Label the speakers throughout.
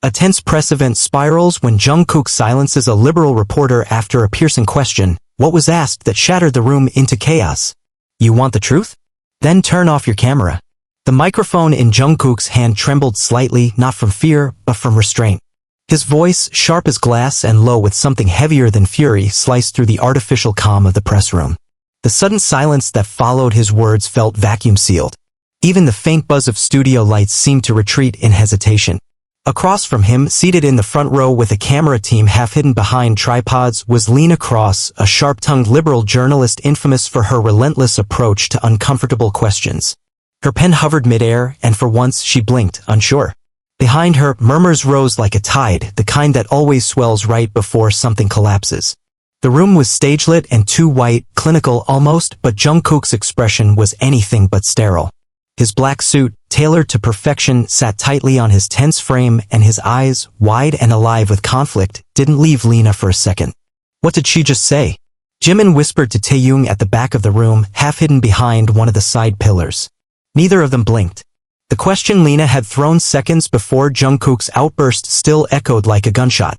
Speaker 1: A tense press event spirals when Jungkook silences a liberal reporter after a piercing question, what was asked that shattered the room into chaos. You want the truth? Then turn off your camera. The microphone in Jungkook's hand trembled slightly, not from fear, but from restraint. His voice, sharp as glass and low with something heavier than fury, sliced through the artificial calm of the press room. The sudden silence that followed his words felt vacuum-sealed. Even the faint buzz of studio lights seemed to retreat in hesitation. Across from him, seated in the front row with a camera team half hidden behind tripods, was Lena Cross, a sharp-tongued liberal journalist infamous for her relentless approach to uncomfortable questions. Her pen hovered midair, and for once she blinked, unsure. Behind her, murmurs rose like a tide, the kind that always swells right before something collapses. The room was stage-lit and too white, clinical almost, but Jungkook's expression was anything but sterile. His black suit, tailored to perfection, sat tightly on his tense frame, and his eyes, wide and alive with conflict, didn't leave Lena for a second. What did she just say? Jimin whispered to Taeyong at the back of the room, half hidden behind one of the side pillars. Neither of them blinked. The question Lena had thrown seconds before Jungkook's outburst still echoed like a gunshot.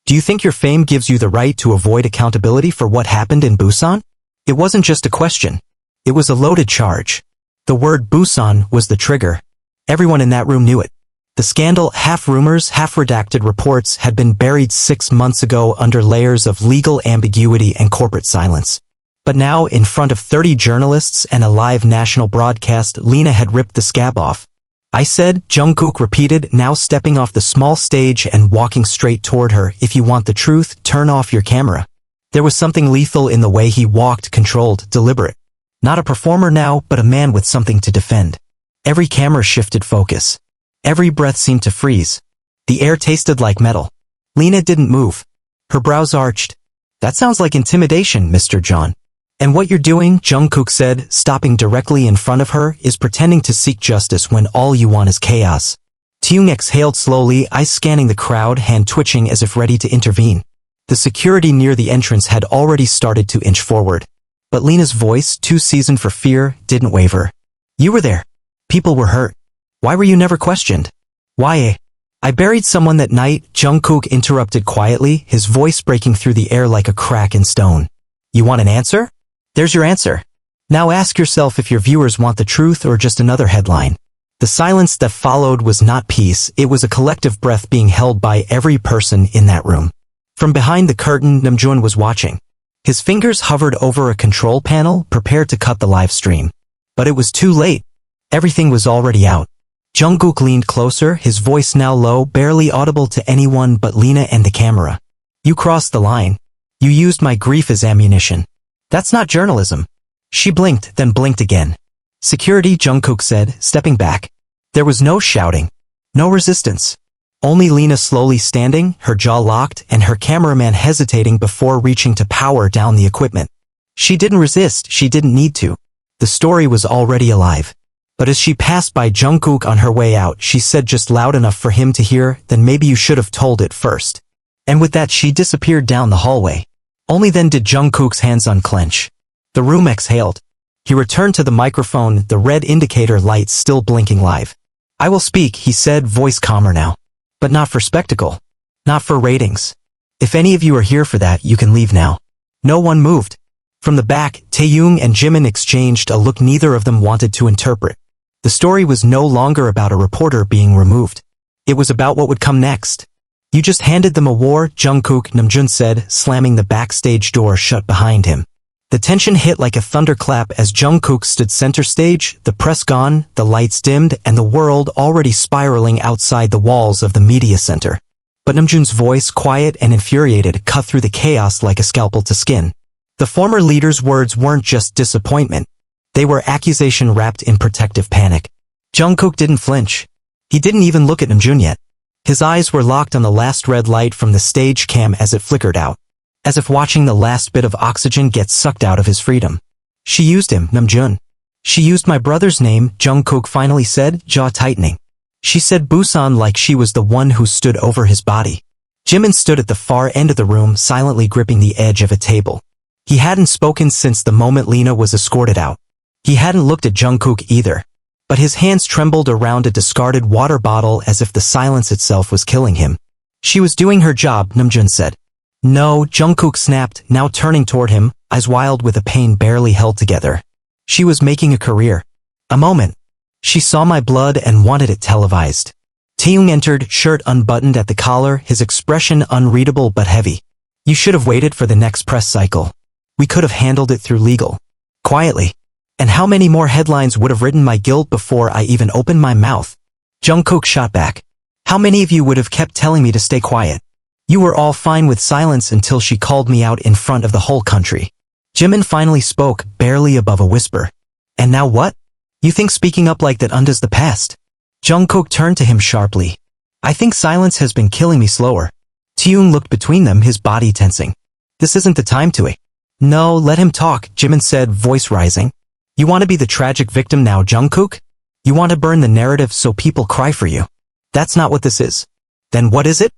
Speaker 1: Do you think your fame gives you the right to avoid accountability for what happened in Busan? It wasn't just a question. It was a loaded charge. The word Busan was the trigger. Everyone in that room knew it. The scandal, half rumors, half redacted reports, had been buried 6 months ago under layers of legal ambiguity and corporate silence. But now, in front of 30 journalists and a live national broadcast, Lena had ripped the scab off. I said, Jungkook repeated, now stepping off the small stage and walking straight toward her, if you want the truth, turn off your camera. There was something lethal in the way he walked, controlled, deliberate. Not a performer now, but a man with something to defend. Every camera shifted focus. Every breath seemed to freeze. The air tasted like metal. Lena didn't move. Her brows arched. That sounds like intimidation, Mr. John. And what you're doing, Jungkook said, stopping directly in front of her, is pretending to seek justice when all you want is chaos. Taeyong exhaled slowly, eyes scanning the crowd, hand twitching as if ready to intervene. The security near the entrance had already started to inch forward. But Lena's voice, too seasoned for fear, didn't waver. You were there. People were hurt. Why were you never questioned? Why? I buried someone that night, Jungkook interrupted quietly, his voice breaking through the air like a crack in stone. You want an answer? There's your answer. Now ask yourself if your viewers want the truth or just another headline. The silence that followed was not peace, it was a collective breath being held by every person in that room. From behind the curtain, Namjoon was watching. His fingers hovered over a control panel, prepared to cut the live stream. But it was too late. Everything was already out. Jungkook leaned closer, his voice now low, barely audible to anyone but Lena and the camera. You crossed the line. You used my grief as ammunition. That's not journalism. She blinked, then blinked again. Security, Jungkook said, stepping back. There was no shouting. No resistance. Only Lena slowly standing, her jaw locked, and her cameraman hesitating before reaching to power down the equipment. She didn't resist, she didn't need to. The story was already alive. But as she passed by Jungkook on her way out, she said just loud enough for him to hear, then maybe you should have told it first. And with that she disappeared down the hallway. Only then did Jungkook's hands unclench. The room exhaled. He returned to the microphone, the red indicator light still blinking live. I will speak, he said, voice calmer now. But not for spectacle. Not for ratings. If any of you are here for that, you can leave now. No one moved. From the back, Taeyong and Jimin exchanged a look neither of them wanted to interpret. The story was no longer about a reporter being removed. It was about what would come next. You just handed them a war, Jungkook, Namjoon said, slamming the backstage door shut behind him. The tension hit like a thunderclap as Jungkook stood center stage, the press gone, the lights dimmed, and the world already spiraling outside the walls of the media center. But Namjoon's voice, quiet and infuriated, cut through the chaos like a scalpel to skin. The former leader's words weren't just disappointment. They were accusation wrapped in protective panic. Jungkook didn't flinch. He didn't even look at Namjoon yet. His eyes were locked on the last red light from the stage cam as it flickered out. As if watching the last bit of oxygen get sucked out of his freedom. She used him, Namjoon. She used my brother's name, Jungkook finally said, jaw tightening. She said Busan like she was the one who stood over his body. Jimin stood at the far end of the room, silently gripping the edge of a table. He hadn't spoken since the moment Lena was escorted out. He hadn't looked at Jungkook either. but his hands trembled around a discarded water bottle as if the silence itself was killing him. She was doing her job, Namjoon said. No, Jungkook snapped, now turning toward him, eyes wild with a pain barely held together. She was making a career. A moment. She saw my blood and wanted it televised. Taeyong entered, shirt unbuttoned at the collar, his expression unreadable but heavy. You should have waited for the next press cycle. We could have handled it through legal. Quietly. And how many more headlines would have written my guilt before I even opened my mouth? Jungkook shot back. How many of you would have kept telling me to stay quiet? You were all fine with silence until she called me out in front of the whole country. Jimin finally spoke, barely above a whisper. And now what? You think speaking up like that undoes the past? Jungkook turned to him sharply. I think silence has been killing me slower. Taeyong looked between them, his body tensing. This isn't the time to it. No, let him talk, Jimin said, voice rising. You want to be the tragic victim now, Jungkook? You want to burn the narrative so people cry for you? That's not what this is. Then what is it?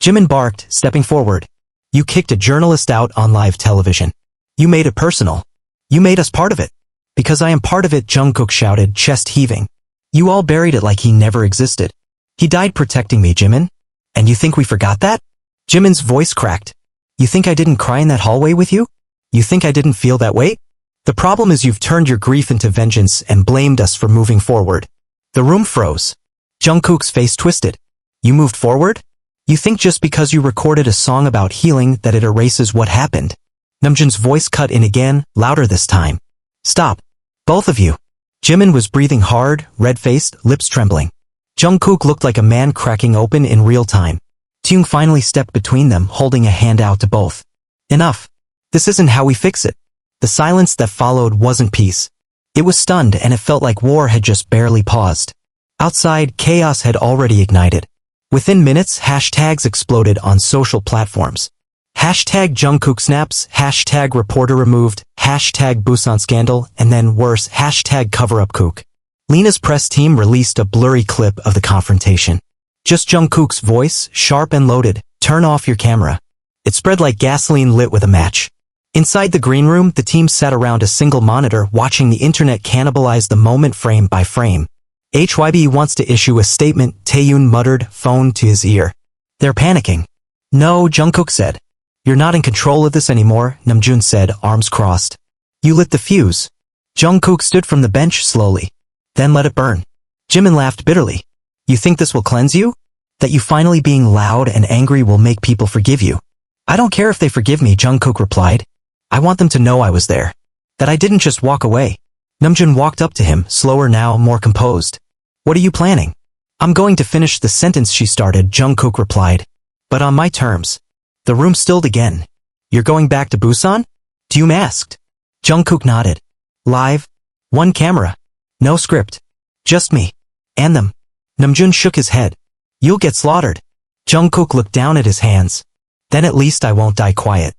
Speaker 1: Jimin barked, stepping forward. You kicked a journalist out on live television. You made it personal. You made us part of it. Because I am part of it, Jungkook shouted, chest heaving. You all buried it like he never existed. He died protecting me, Jimin. And you think we forgot that? Jimin's voice cracked. You think I didn't cry in that hallway with you? You think I didn't feel that weight? The problem is you've turned your grief into vengeance and blamed us for moving forward. The room froze. Jungkook's face twisted. You moved forward? You think just because you recorded a song about healing that it erases what happened? Namjoon's voice cut in again, louder this time. Stop. Both of you. Jimin was breathing hard, red-faced, lips trembling. Jungkook looked like a man cracking open in real time. Taeyong finally stepped between them, holding a hand out to both. Enough. This isn't how we fix it. The silence that followed wasn't peace. It was stunned, and it felt like war had just barely paused. Outside, chaos had already ignited. Within minutes, hashtags exploded on social platforms. Hashtag Jungkook snaps, hashtag reporter removed, hashtag Busan scandal, and then worse, hashtag cover-up kook. Lena's press team released a blurry clip of the confrontation. Just Jungkook's voice, sharp and loaded, turn off your camera. It spread like gasoline lit with a match. Inside the green room, the team sat around a single monitor watching the internet cannibalize the moment frame by frame. HYB wants to issue a statement, Taeyong muttered, phone to his ear. They're panicking. No, Jungkook said. You're not in control of this anymore, Namjoon said, arms crossed. You lit the fuse. Jungkook stood from the bench slowly. Then let it burn. Jimin laughed bitterly. You think this will cleanse you? That you finally being loud and angry will make people forgive you? I don't care if they forgive me, Jungkook replied. I want them to know I was there. That I didn't just walk away. Namjoon walked up to him, slower now, more composed. What are you planning? I'm going to finish the sentence she started, Jungkook replied. But on my terms. The room stilled again. You're going back to Busan? Taeyong asked. Jungkook nodded. Live? One camera. No script. Just me. And them. Namjoon shook his head. You'll get slaughtered. Jungkook looked down at his hands. Then at least I won't die quiet.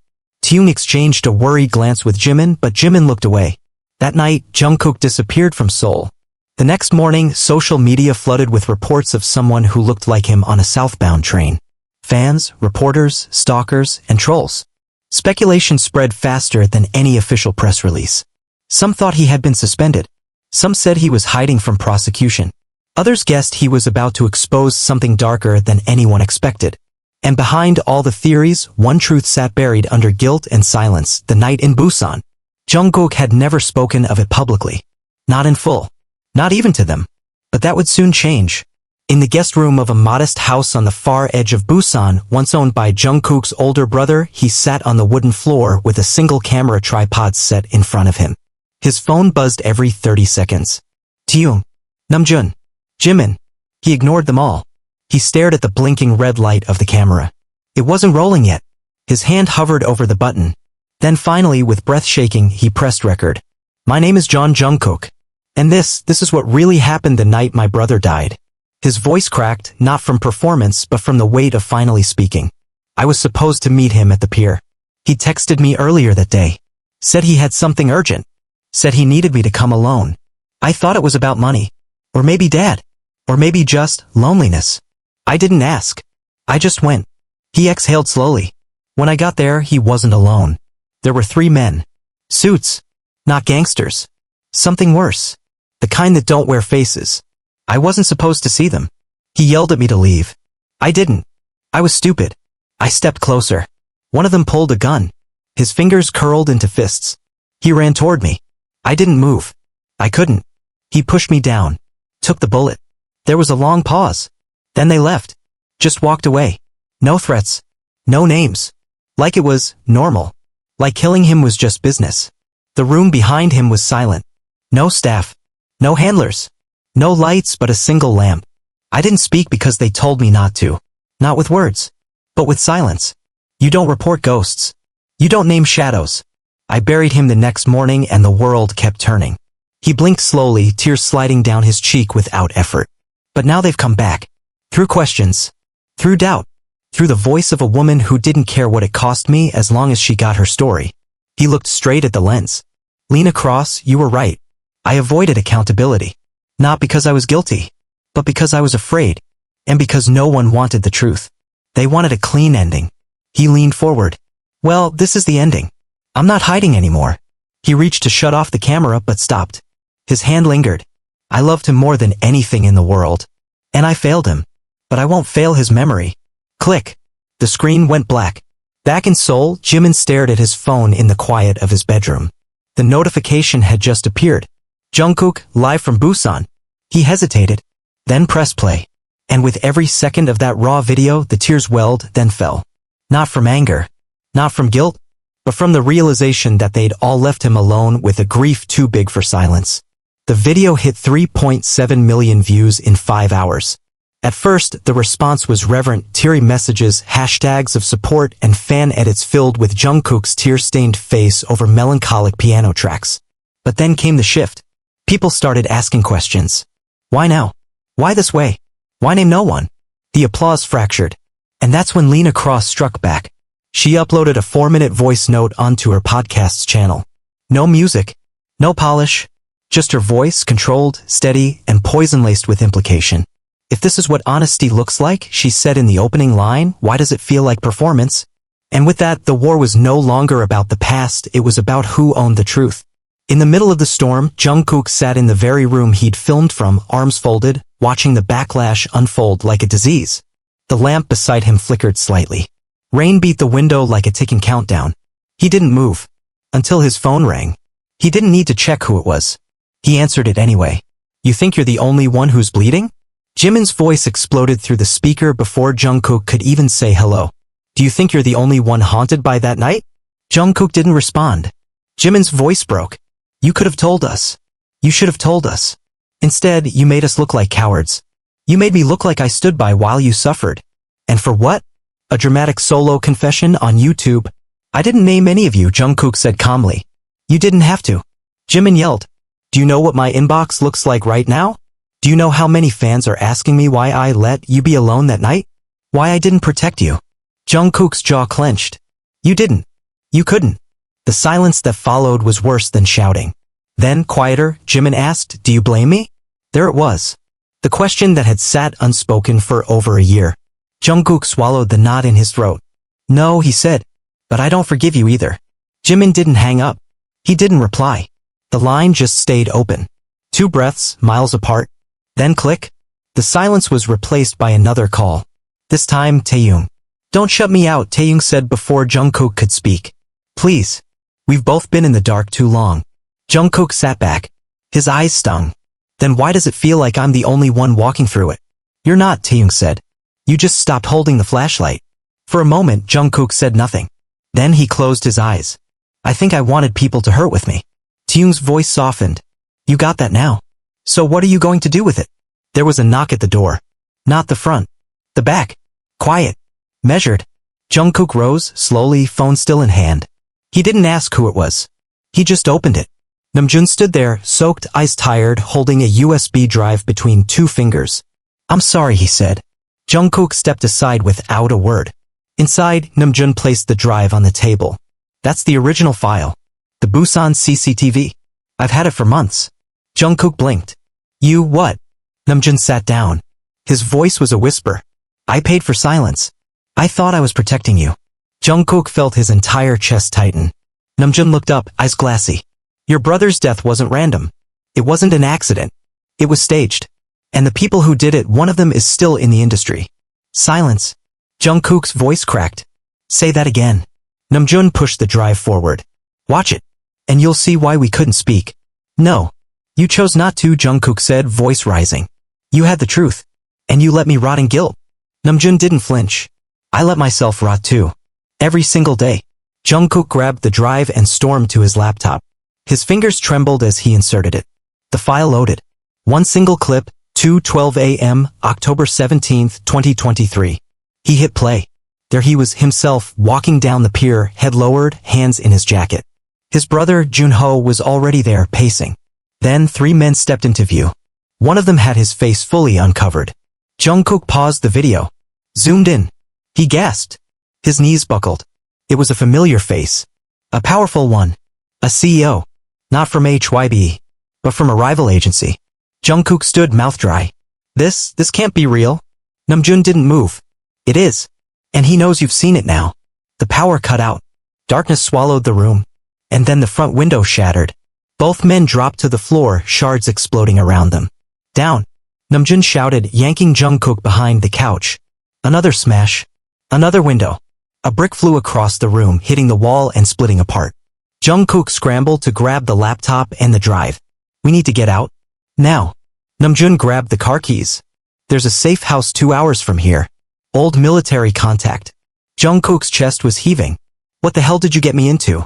Speaker 1: Taeyong exchanged a worried glance with Jimin, but Jimin looked away. That night, Jungkook disappeared from Seoul. The next morning, social media flooded with reports of someone who looked like him on a southbound train. Fans, reporters, stalkers, and trolls. Speculation spread faster than any official press release. Some thought he had been suspended. Some said he was hiding from prosecution. Others guessed he was about to expose something darker than anyone expected. And behind all the theories, one truth sat buried under guilt and silence, the night in Busan. Jungkook had never spoken of it publicly. Not in full. Not even to them. But that would soon change. In the guest room of a modest house on the far edge of Busan, once owned by Jungkook's older brother, he sat on the wooden floor with a single camera tripod set in front of him. His phone buzzed every 30 seconds. Taeyong. Namjoon. Jimin. He ignored them all. He stared at the blinking red light of the camera. It wasn't rolling yet. His hand hovered over the button. Then finally, with breath shaking, he pressed record. My name is John Jungkook. And this is what really happened the night my brother died. His voice cracked, not from performance but from the weight of finally speaking. I was supposed to meet him at the pier. He texted me earlier that day. Said he had something urgent. Said he needed me to come alone. I thought it was about money. Or maybe Dad. Or maybe just loneliness. I didn't ask. I just went. He exhaled slowly. When I got there, he wasn't alone. There were 3 men. Suits. Not gangsters. Something worse. The kind that don't wear faces. I wasn't supposed to see them. He yelled at me to leave. I didn't. I was stupid. I stepped closer. One of them pulled a gun. His fingers curled into fists. He ran toward me. I didn't move. I couldn't. He pushed me down. Took the bullet. There was a long pause. Then they left. Just walked away. No threats. No names. Like it was normal. Like killing him was just business. The room behind him was silent. No staff. No handlers. No lights but a single lamp. I didn't speak because they told me not to. Not with words. But with silence. You don't report ghosts. You don't name shadows. I buried him the next morning and the world kept turning. He blinked slowly, tears sliding down his cheek without effort. But now they've come back. Through questions. Through doubt. Through the voice of a woman who didn't care what it cost me as long as she got her story. He looked straight at the lens. Lena Cross, you were right. I avoided accountability. Not because I was guilty. But because I was afraid. And because no one wanted the truth. They wanted a clean ending. He leaned forward. Well, this is the ending. I'm not hiding anymore. He reached to shut off the camera but stopped. His hand lingered. I loved him more than anything in the world. And I failed him. But I won't fail his memory. Click. The screen went black. Back in Seoul, Jimin stared at his phone in the quiet of his bedroom. The notification had just appeared. Jungkook, live from Busan. He hesitated. Then pressed play. And with every second of that raw video, the tears welled, then fell. Not from anger. Not from guilt. But from the realization that they'd all left him alone with a grief too big for silence. The video hit 3.7 million views in 5 hours. At first, the response was reverent, teary messages, hashtags of support, and fan edits filled with Jungkook's tear-stained face over melancholic piano tracks. But then came the shift. People started asking questions. Why now? Why this way? Why name no one? The applause fractured. And that's when Lena Cross struck back. She uploaded a 4-minute voice note onto her podcast's channel. No music. No polish. Just her voice, controlled, steady, and poison-laced with implication. If this is what honesty looks like, she said in the opening line, why does it feel like performance? And with that, the war was no longer about the past, it was about who owned the truth. In the middle of the storm, Jungkook sat in the very room he'd filmed from, arms folded, watching the backlash unfold like a disease. The lamp beside him flickered slightly. Rain beat the window like a ticking countdown. He didn't move. Until his phone rang. He didn't need to check who it was. He answered it anyway. You think you're the only one who's bleeding? Jimin's voice exploded through the speaker before Jungkook could even say hello. Do you think you're the only one haunted by that night? Jungkook didn't respond. Jimin's voice broke. You could have told us. You should have told us. Instead, you made us look like cowards. You made me look like I stood by while you suffered. And for what? A dramatic solo confession on YouTube? I didn't name any of you, Jungkook said calmly. You didn't have to. Jimin yelled. Do you know what my inbox looks like right now? Do you know how many fans are asking me why I let you be alone that night? Why I didn't protect you? Jungkook's jaw clenched. You didn't. You couldn't. The silence that followed was worse than shouting. Then, quieter, Jimin asked, do you blame me? There it was. The question that had sat unspoken for over a year. Jungkook swallowed the knot in his throat. No, he said. But I don't forgive you either. Jimin didn't hang up. He didn't reply. The line just stayed open. 2 breaths, miles apart. Then click. The silence was replaced by another call. This time, Taeyong. Don't shut me out, Taeyong said before Jungkook could speak. Please. We've both been in the dark too long. Jungkook sat back. His eyes stung. Then why does it feel like I'm the only one walking through it? You're not, Taeyong said. You just stopped holding the flashlight. For a moment, Jungkook said nothing. Then he closed his eyes. I think I wanted people to hurt with me. Taeyong's voice softened. You got that now. So what are you going to do with it? There was a knock at the door. Not the front. The back. Quiet. Measured. Jungkook rose, slowly, phone still in hand. He didn't ask who it was. He just opened it. Namjoon stood there, soaked, eyes tired, holding a USB drive between 2 fingers. I'm sorry, he said. Jungkook stepped aside without a word. Inside, Namjoon placed the drive on the table. That's the original file. The Busan CCTV. I've had it for months. Jungkook blinked. You what? Namjoon sat down. His voice was a whisper. I paid for silence. I thought I was protecting you. Jungkook felt his entire chest tighten. Namjoon looked up, eyes glassy. Your brother's death wasn't random. It wasn't an accident. It was staged. And the people who did it, one of them is still in the industry. Silence. Jungkook's voice cracked. Say that again. Namjoon pushed the drive forward. Watch it. And you'll see why we couldn't speak. No. You chose not to, Jungkook said, voice rising. You had the truth. And you let me rot in guilt. Namjoon didn't flinch. I let myself rot too. Every single day. Jungkook grabbed the drive and stormed to his laptop. His fingers trembled as he inserted it. The file loaded. One single clip, 2:12 a.m., October 17, 2023. He hit play. There he was himself, walking down the pier, head lowered, hands in his jacket. His brother, Junho, was already there, pacing. Then 3 men stepped into view. One of them had his face fully uncovered. Jungkook paused the video. Zoomed in. He gasped. His knees buckled. It was a familiar face. A powerful one. A CEO. Not from HYB, but from a rival agency. Jungkook stood mouth dry. This can't be real. Namjoon didn't move. It is. And he knows you've seen it now. The power cut out. Darkness swallowed the room. And then the front window shattered. Both men dropped to the floor, shards exploding around them. Down. Namjoon shouted, yanking Jungkook behind the couch. Another smash. Another window. A brick flew across the room, hitting the wall and splitting apart. Jungkook scrambled to grab the laptop and the drive. We need to get out. Now. Namjoon grabbed the car keys. There's a safe house 2 hours from here. Old military contact. Jungkook's chest was heaving. What the hell did you get me into?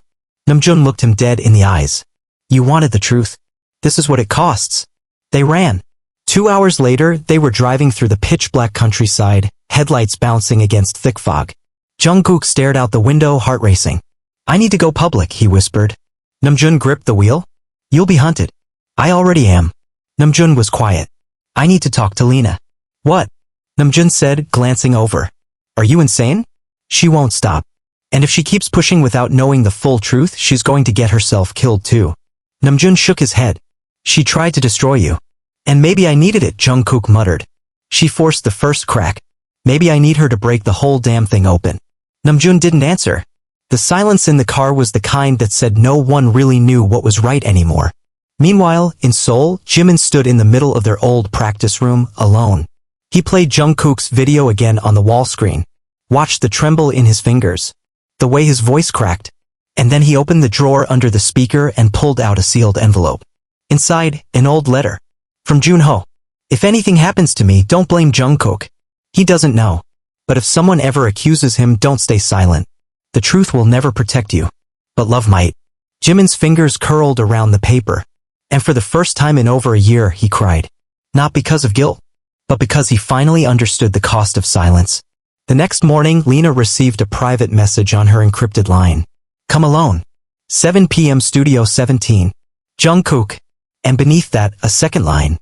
Speaker 1: Namjoon looked him dead in the eyes. You wanted the truth. This is what it costs. They ran. 2 hours later, they were driving through the pitch-black countryside, headlights bouncing against thick fog. Jungkook stared out the window, heart racing. I need to go public, he whispered. Namjoon gripped the wheel. You'll be hunted. I already am. Namjoon was quiet. I need to talk to Lena. What? Namjoon said, glancing over. Are you insane? She won't stop. And if she keeps pushing without knowing the full truth, she's going to get herself killed too. Namjoon shook his head. She tried to destroy you. And maybe I needed it, Jungkook muttered. She forced the first crack. Maybe I need her to break the whole damn thing open. Namjoon didn't answer. The silence in the car was the kind that said no one really knew what was right anymore. Meanwhile, in Seoul, Jimin stood in the middle of their old practice room, alone. He played Jungkook's video again on the wall screen. Watched the tremble in his fingers. The way his voice cracked. And then he opened the drawer under the speaker and pulled out a sealed envelope. Inside, an old letter. From Junho. If anything happens to me, don't blame Jungkook. He doesn't know. But if someone ever accuses him, don't stay silent. The truth will never protect you. But love might. Jimin's fingers curled around the paper. And for the first time in over a year, he cried. Not because of guilt, but because he finally understood the cost of silence. The next morning, Lena received a private message on her encrypted line. Come alone. 7 p.m. Studio 17. Jungkook. And beneath that, a second line.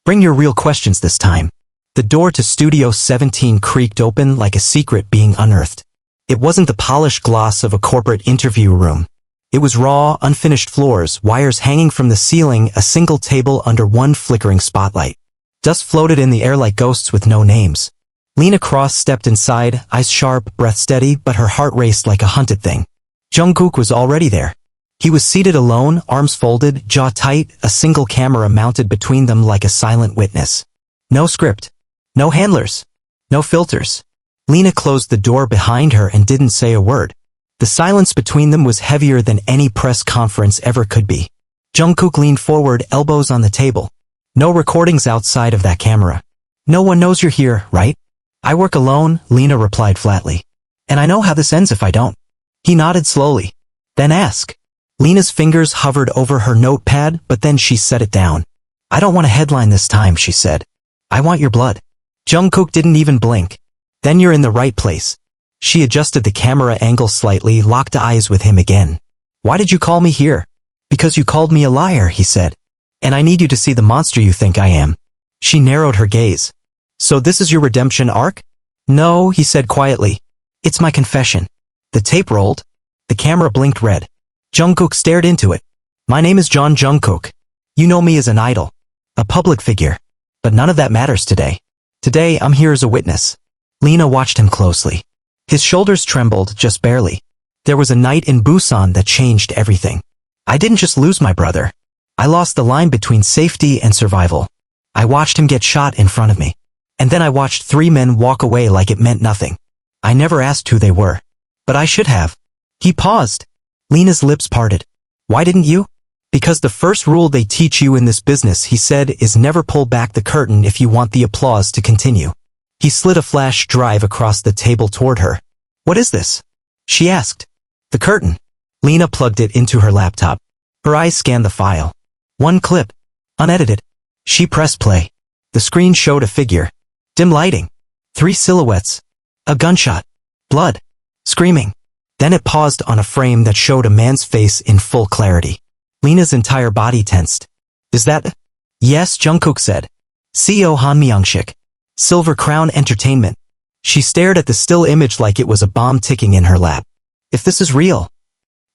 Speaker 1: Bring your real questions this time. The door to Studio 17 creaked open like a secret being unearthed. It wasn't the polished gloss of a corporate interview room. It was raw, unfinished floors, wires hanging from the ceiling, a single table under one flickering spotlight. Dust floated in the air like ghosts with no names. Lena Cross stepped inside, eyes sharp, breath steady, but her heart raced like a hunted thing. Jungkook was already there. He was seated alone, arms folded, jaw tight, a single camera mounted between them like a silent witness. No script. No handlers. No filters. Lena closed the door behind her and didn't say a word. The silence between them was heavier than any press conference ever could be. Jungkook leaned forward, elbows on the table. No recordings outside of that camera. No one knows you're here, right? I work alone, Lena replied flatly. And I know how this ends if I don't. He nodded slowly. Then ask. Lena's fingers hovered over her notepad, but then she set it down. I don't want a headline this time, she said. I want your blood. Jungkook didn't even blink. Then you're in the right place. She adjusted the camera angle slightly, locked eyes with him again. Why did you call me here? Because you called me a liar, he said. And I need you to see the monster you think I am. She narrowed her gaze. So this is your redemption arc? No, he said quietly. It's my confession. The tape rolled. The camera blinked red. Jungkook stared into it. My name is John Jungkook. You know me as an idol. A public figure. But none of that matters today. Today, I'm here as a witness. Lena watched him closely. His shoulders trembled, just barely. There was a night in Busan that changed everything. I didn't just lose my brother. I lost the line between safety and survival. I watched him get shot in front of me. And then I watched 3 men walk away like it meant nothing. I never asked who they were. But I should have. He paused. Lena's lips parted. Why didn't you? Because the first rule they teach you in this business, he said, is never pull back the curtain if you want the applause to continue. He slid a flash drive across the table toward her. What is this? She asked. The curtain. Lena plugged it into her laptop. Her eyes scanned the file. 1 clip. Unedited. She pressed play. The screen showed a figure. Dim lighting. 3 silhouettes. A gunshot. Blood. Screaming. Then it paused on a frame that showed a man's face in full clarity. Lena's entire body tensed. Is that? Yes, Jungkook said. CEO Han Myung-sik. Silver Crown Entertainment. She stared at the still image like it was a bomb ticking in her lap. If this is real.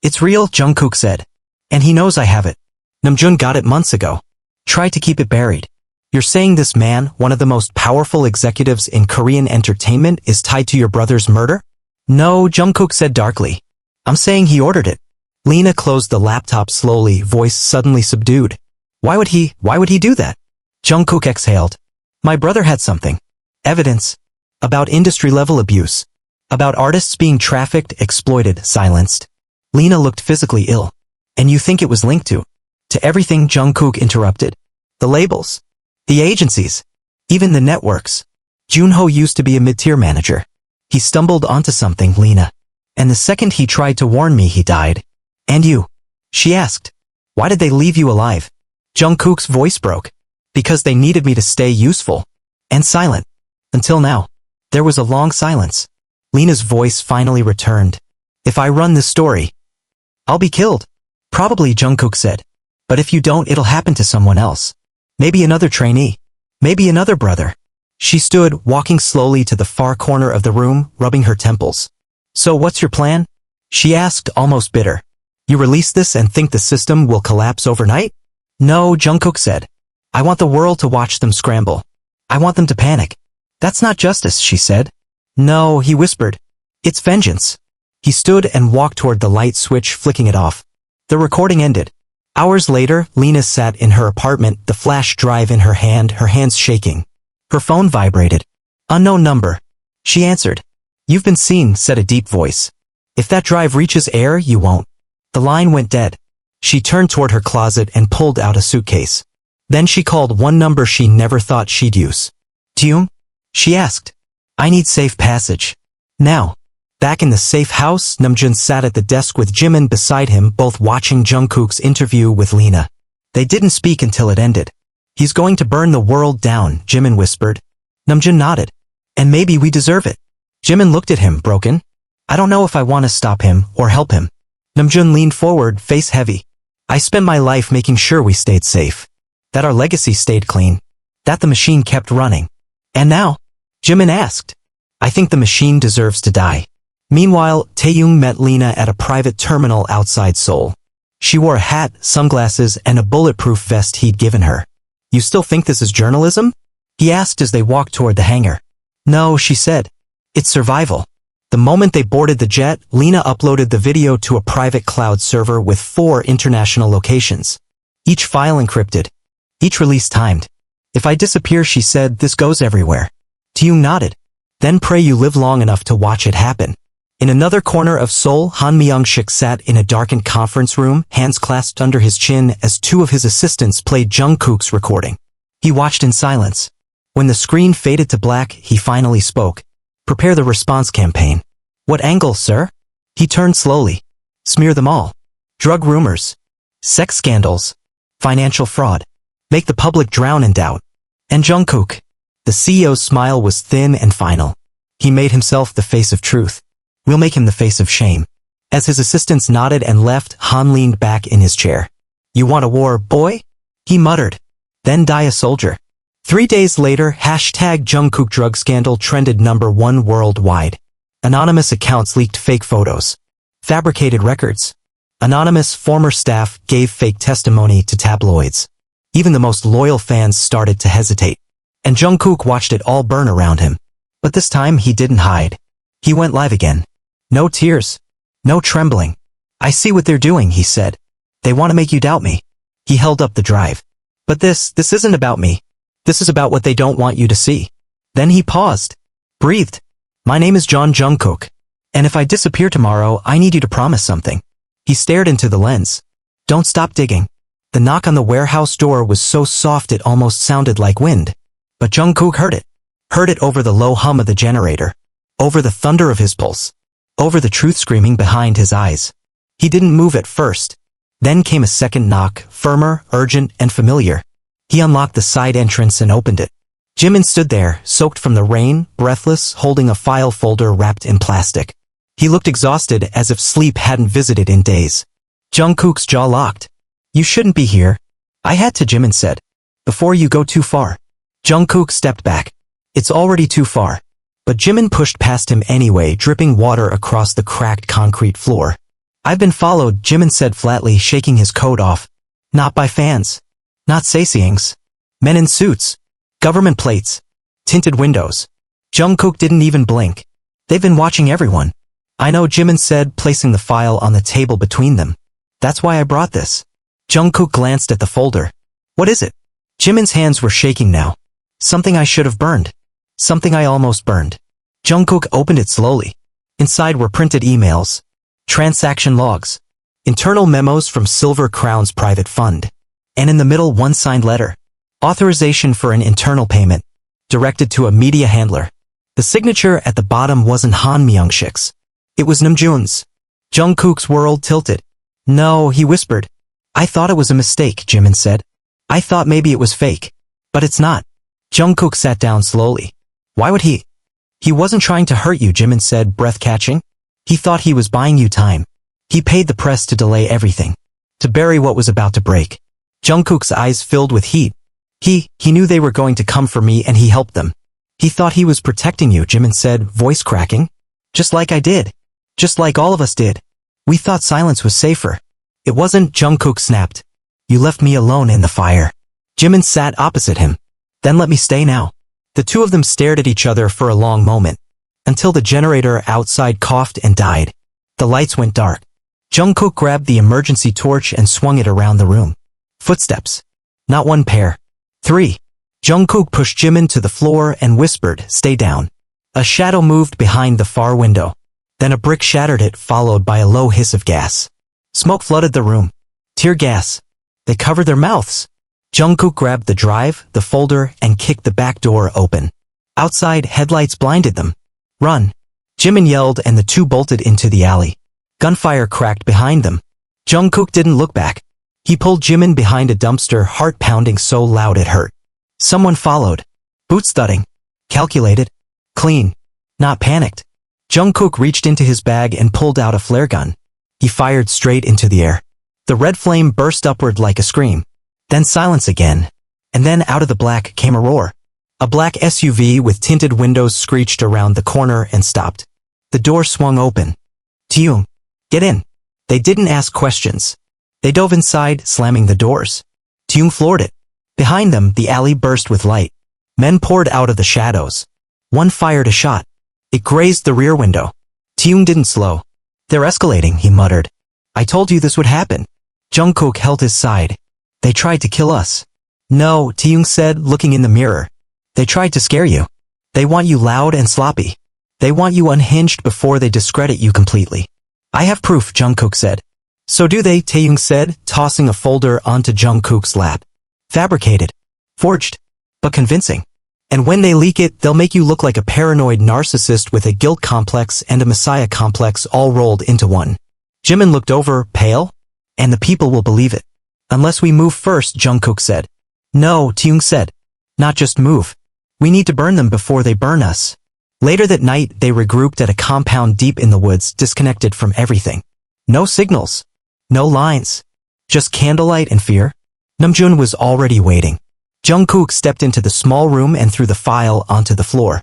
Speaker 1: It's real, Jungkook said. And he knows I have it. Namjoon got it months ago. Try to keep it buried. You're saying this man, one of the most powerful executives in Korean entertainment, is tied to your brother's murder? No, Jungkook said darkly. I'm saying he ordered it. Lena closed the laptop slowly, voice suddenly subdued. Why would he do that? Jungkook exhaled. My brother had something. Evidence. About industry-level abuse. About artists being trafficked, exploited, silenced. Lena looked physically ill. And you think it was linked to? To everything, Jungkook interrupted. The labels. The agencies. Even the networks. Junho used to be a mid-tier manager. He stumbled onto something, Lena. And the second he tried to warn me, he died. And you? She asked. Why did they leave you alive? Jungkook's voice broke. Because they needed me to stay useful. And silent. Until now. There was a long silence. Lena's voice finally returned. If I run this story, I'll be killed. Probably, Jungkook said. But if you don't, it'll happen to someone else. Maybe another trainee. Maybe another brother. She stood, walking slowly to the far corner of the room, rubbing her temples. So what's your plan? She asked, almost bitter. You release this and think the system will collapse overnight? No, Jungkook said. I want the world to watch them scramble. I want them to panic. That's not justice, she said. No, he whispered. It's vengeance. He stood and walked toward the light switch, flicking it off. The recording ended. Hours later, Lena sat in her apartment, the flash drive in her hand, her hands shaking. Her phone vibrated. Unknown number. She answered. You've been seen, said a deep voice. If that drive reaches air, you won't. The line went dead. She turned toward her closet and pulled out a suitcase. Then she called one number she never thought she'd use. Tium? She asked. I need safe passage. Now. Back in the safe house, Namjoon sat at the desk with Jimin beside him, both watching Jungkook's interview with Lena. They didn't speak until it ended. He's going to burn the world down, Jimin whispered. Namjoon nodded. And maybe we deserve it. Jimin looked at him, broken. I don't know if I want to stop him or help him. Namjoon leaned forward, face heavy. I spent my life making sure we stayed safe. That our legacy stayed clean. That the machine kept running. And now? Jimin asked. I think the machine deserves to die. Meanwhile, Taeyong met Lena at a private terminal outside Seoul. She wore a hat, sunglasses, and a bulletproof vest he'd given her. You still think this is journalism? He asked as they walked toward the hangar. No, she said. It's survival. The moment they boarded the jet, Lena uploaded the video to a private cloud server with 4 international locations. Each file encrypted. Each release timed. If I disappear, she said, this goes everywhere. Taeyong nodded. Then pray you live long enough to watch it happen. In another corner of Seoul, Han Myung-sik sat in a darkened conference room, hands clasped under his chin as 2 of his assistants played Jungkook's recording. He watched in silence. When the screen faded to black, he finally spoke. Prepare the response campaign. What angle, sir? He turned slowly. Smear them all. Drug rumors. Sex scandals. Financial fraud. Make the public drown in doubt. And Jungkook. The CEO's smile was thin and final. He made himself the face of truth. We'll make him the face of shame. As his assistants nodded and left, Han leaned back in his chair. You want a war, boy? He muttered. Then die a soldier. 3 days later, #Jungkook drug scandal trended #1 worldwide. Anonymous accounts leaked fake photos. Fabricated records. Anonymous former staff gave fake testimony to tabloids. Even the most loyal fans started to hesitate. And Jungkook watched it all burn around him. But this time he didn't hide. He went live again. No tears. No trembling. I see what they're doing, he said. They want to make you doubt me. He held up the drive. But this isn't about me. This is about what they don't want you to see. Then he paused. Breathed. My name is Jungkook. And if I disappear tomorrow, I need you to promise something. He stared into the lens. Don't stop digging. The knock on the warehouse door was so soft it almost sounded like wind. But Jungkook heard it. Heard it over the low hum of the generator. Over the thunder of his pulse. Over the truth screaming behind his eyes. He didn't move at first. Then came a second knock, firmer, urgent, and familiar. He unlocked the side entrance and opened it. Jimin stood there, soaked from the rain, breathless, holding a file folder wrapped in plastic. He looked exhausted, as if sleep hadn't visited in days. Jungkook's jaw locked. You shouldn't be here. I had to, Jimin said. Before you go too far. Jungkook stepped back. It's already too far. But Jimin pushed past him anyway, dripping water across the cracked concrete floor. I've been followed, Jimin said flatly, shaking his coat off. Not by fans. Not Saesiangs. Men in suits. Government plates. Tinted windows. Jungkook didn't even blink. They've been watching everyone. I know, Jimin said, placing the file on the table between them. That's why I brought this. Jungkook glanced at the folder. What is it? Jimin's hands were shaking now. Something I should have burned. Something I almost burned. Jungkook opened it slowly. Inside were printed emails. Transaction logs. Internal memos from Silver Crown's private fund. And in the middle, one signed letter. Authorization for an internal payment. Directed to a media handler. The signature at the bottom wasn't Han Myung-shik's. It was Namjoon's. Jungkook's world tilted. No, he whispered. I thought it was a mistake, Jimin said. I thought maybe it was fake. But it's not. Jungkook sat down slowly. Why would he? He wasn't trying to hurt you, Jimin said, breath-catching. He thought he was buying you time. He paid the press to delay everything. To bury what was about to break. Jungkook's eyes filled with heat. He knew they were going to come for me and he helped them. He thought he was protecting you, Jimin said, voice cracking. Just like I did. Just like all of us did. We thought silence was safer. It wasn't, Jungkook snapped. You left me alone in the fire. Jimin sat opposite him. Then let me stay now. The two of them stared at each other for a long moment. Until the generator outside coughed and died. The lights went dark. Jungkook grabbed the emergency torch and swung it around the room. Footsteps. Not one pair. 3. Jungkook pushed Jimin to the floor and whispered, stay down. A shadow moved behind the far window. Then a brick shattered it, followed by a low hiss of gas. Smoke flooded the room. Tear gas. They covered their mouths. Jungkook grabbed the drive, the folder, and kicked the back door open. Outside, headlights blinded them. Run. Jimin yelled and the two bolted into the alley. Gunfire cracked behind them. Jungkook didn't look back. He pulled Jimin behind a dumpster, heart pounding so loud it hurt. Someone followed. Boots thudding. Calculated. Clean. Not panicked. Jungkook reached into his bag and pulled out a flare gun. He fired straight into the air. The red flame burst upward like a scream. Then silence again. And then out of the black came a roar. A black SUV with tinted windows screeched around the corner and stopped. The door swung open. Taeyong, get in. They didn't ask questions. They dove inside, slamming the doors. Taeyong floored it. Behind them, the alley burst with light. Men poured out of the shadows. One fired a shot. It grazed the rear window. Taeyong didn't slow. They're escalating, he muttered. I told you this would happen. Jungkook held his side. They tried to kill us. No, Taeyong said, looking in the mirror. They tried to scare you. They want you loud and sloppy. They want you unhinged before they discredit you completely. I have proof, Jungkook said. So do they, Taeyong said, tossing a folder onto Jungkook's lap. Fabricated. Forged. But convincing. And when they leak it, they'll make you look like a paranoid narcissist with a guilt complex and a messiah complex all rolled into one. Jimin looked over, pale. And the people will believe it. Unless we move first, Jungkook said. No, Taeyong said. Not just move. We need to burn them before they burn us. Later that night, they regrouped at a compound deep in the woods, disconnected from everything. No signals. No lines. Just candlelight and fear. Namjoon was already waiting. Jungkook stepped into the small room and threw the file onto the floor.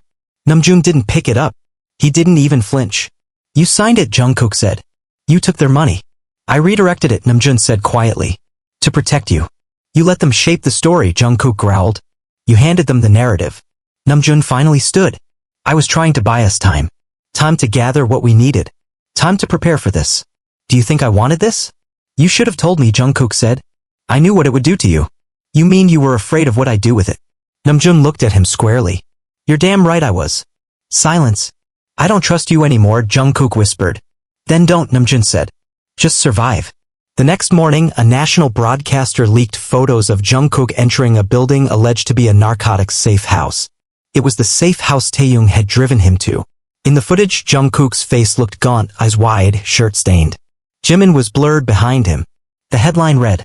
Speaker 1: Namjoon didn't pick it up. He didn't even flinch. You signed it, Jungkook said. You took their money. I redirected it, Namjoon said quietly. To protect you. You let them shape the story, Jungkook growled. You handed them the narrative. Namjoon finally stood. I was trying to buy us time. Time to gather what we needed. Time to prepare for this. Do you think I wanted this? You should have told me, Jungkook said. I knew what it would do to you. You mean you were afraid of what I'd do with it? Namjoon looked at him squarely. You're damn right I was. Silence. I don't trust you anymore, Jungkook whispered. Then don't, Namjoon said. Just survive. The next morning, a national broadcaster leaked photos of Jungkook entering a building alleged to be a narcotics safe house. It was the safe house Taehyung had driven him to. In the footage, Jungkook's face looked gaunt, eyes wide, shirt stained. Jimin was blurred behind him. The headline read,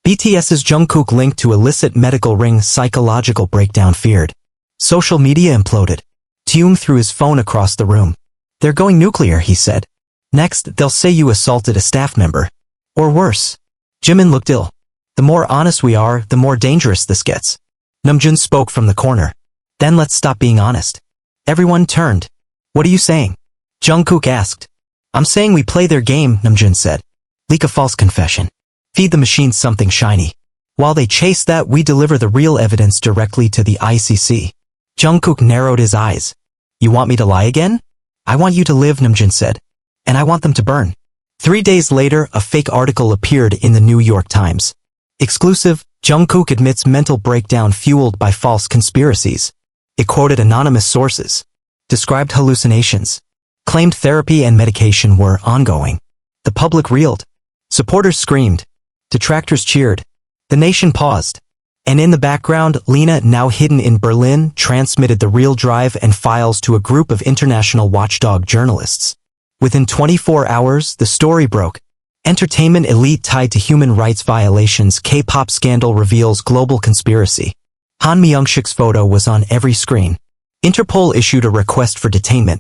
Speaker 1: BTS's Jungkook linked to illicit medical ring, psychological breakdown feared. Social media imploded. Taehyung threw his phone across the room. They're going nuclear, he said. Next, they'll say you assaulted a staff member. Or worse. Jimin looked ill. The more honest we are, the more dangerous this gets. Namjoon spoke from the corner. Then let's stop being honest. Everyone turned. What are you saying? Jungkook asked. I'm saying we play their game, Namjoon said. Leak a false confession. Feed the machines something shiny. While they chase that, we deliver the real evidence directly to the ICC. Jungkook narrowed his eyes. You want me to lie again? I want you to live, Namjoon said. And I want them to burn. 3 days later, a fake article appeared in the New York Times. Exclusive, Jungkook admits mental breakdown fueled by false conspiracies. It quoted anonymous sources. Described hallucinations. Claimed therapy and medication were ongoing. The public reeled. Supporters screamed. Detractors cheered. The nation paused. And in the background, Lena, now hidden in Berlin, transmitted the real drive and files to a group of international watchdog journalists. Within 24 hours, the story broke. Entertainment elite tied to human rights violations. K-pop scandal reveals global conspiracy. Han Myung-sik's photo was on every screen. Interpol issued a request for detainment.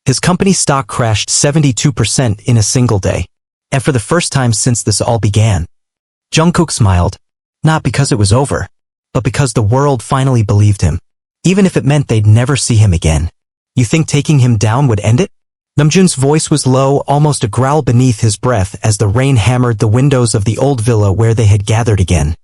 Speaker 1: His company's stock crashed 72% in a single day. And for the first time since this all began. Jungkook smiled. Not because it was over, but because the world finally believed him. Even if it meant they'd never see him again. You think taking him down would end it? Namjoon's voice was low, almost a growl beneath his breath as the rain hammered the windows of the old villa where they had gathered again.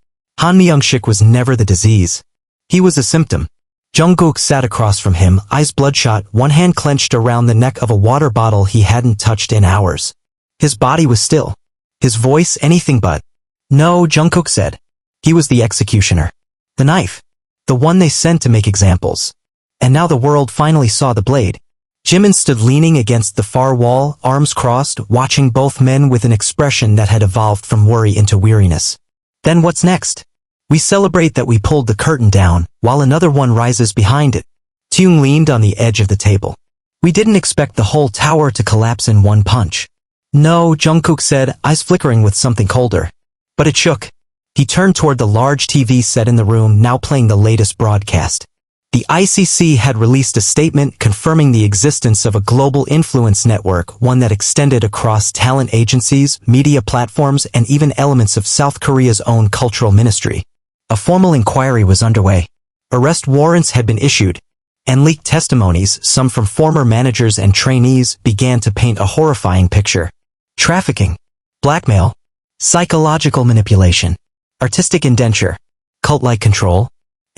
Speaker 1: Han Myung-sik was never the disease. He was a symptom. Jungkook sat across from him, eyes bloodshot, one hand clenched around the neck of a water bottle he hadn't touched in hours. His body was still. His voice anything but. No, Jungkook said. He was the executioner. The knife. The one they sent to make examples. And now the world finally saw the blade. Jimin stood leaning against the far wall, arms crossed, watching both men with an expression that had evolved from worry into weariness. Then what's next? We celebrate that we pulled the curtain down, while another one rises behind it. Taehyung leaned on the edge of the table. We didn't expect the whole tower to collapse in one punch. No, Jungkook said, eyes flickering with something colder. But it shook. He turned toward the large TV set in the room, now playing the latest broadcast. The ICC had released a statement confirming the existence of a global influence network, one that extended across talent agencies, media platforms, and even elements of South Korea's own cultural ministry. A formal inquiry was underway. Arrest warrants had been issued, and leaked testimonies, some from former managers and trainees, began to paint a horrifying picture. Trafficking, blackmail, psychological manipulation, artistic indenture, cult-like control,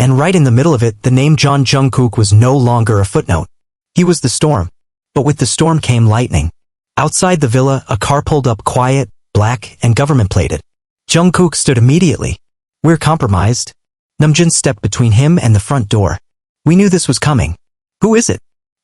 Speaker 1: and right in the middle of it, the name John Jungkook was no longer a footnote. He was the storm. But with the storm came lightning. Outside the villa, a car pulled up quiet, black, and government-plated. Jungkook stood immediately. We're compromised. Namjoon stepped between him and the front door. We knew this was coming. Who is it?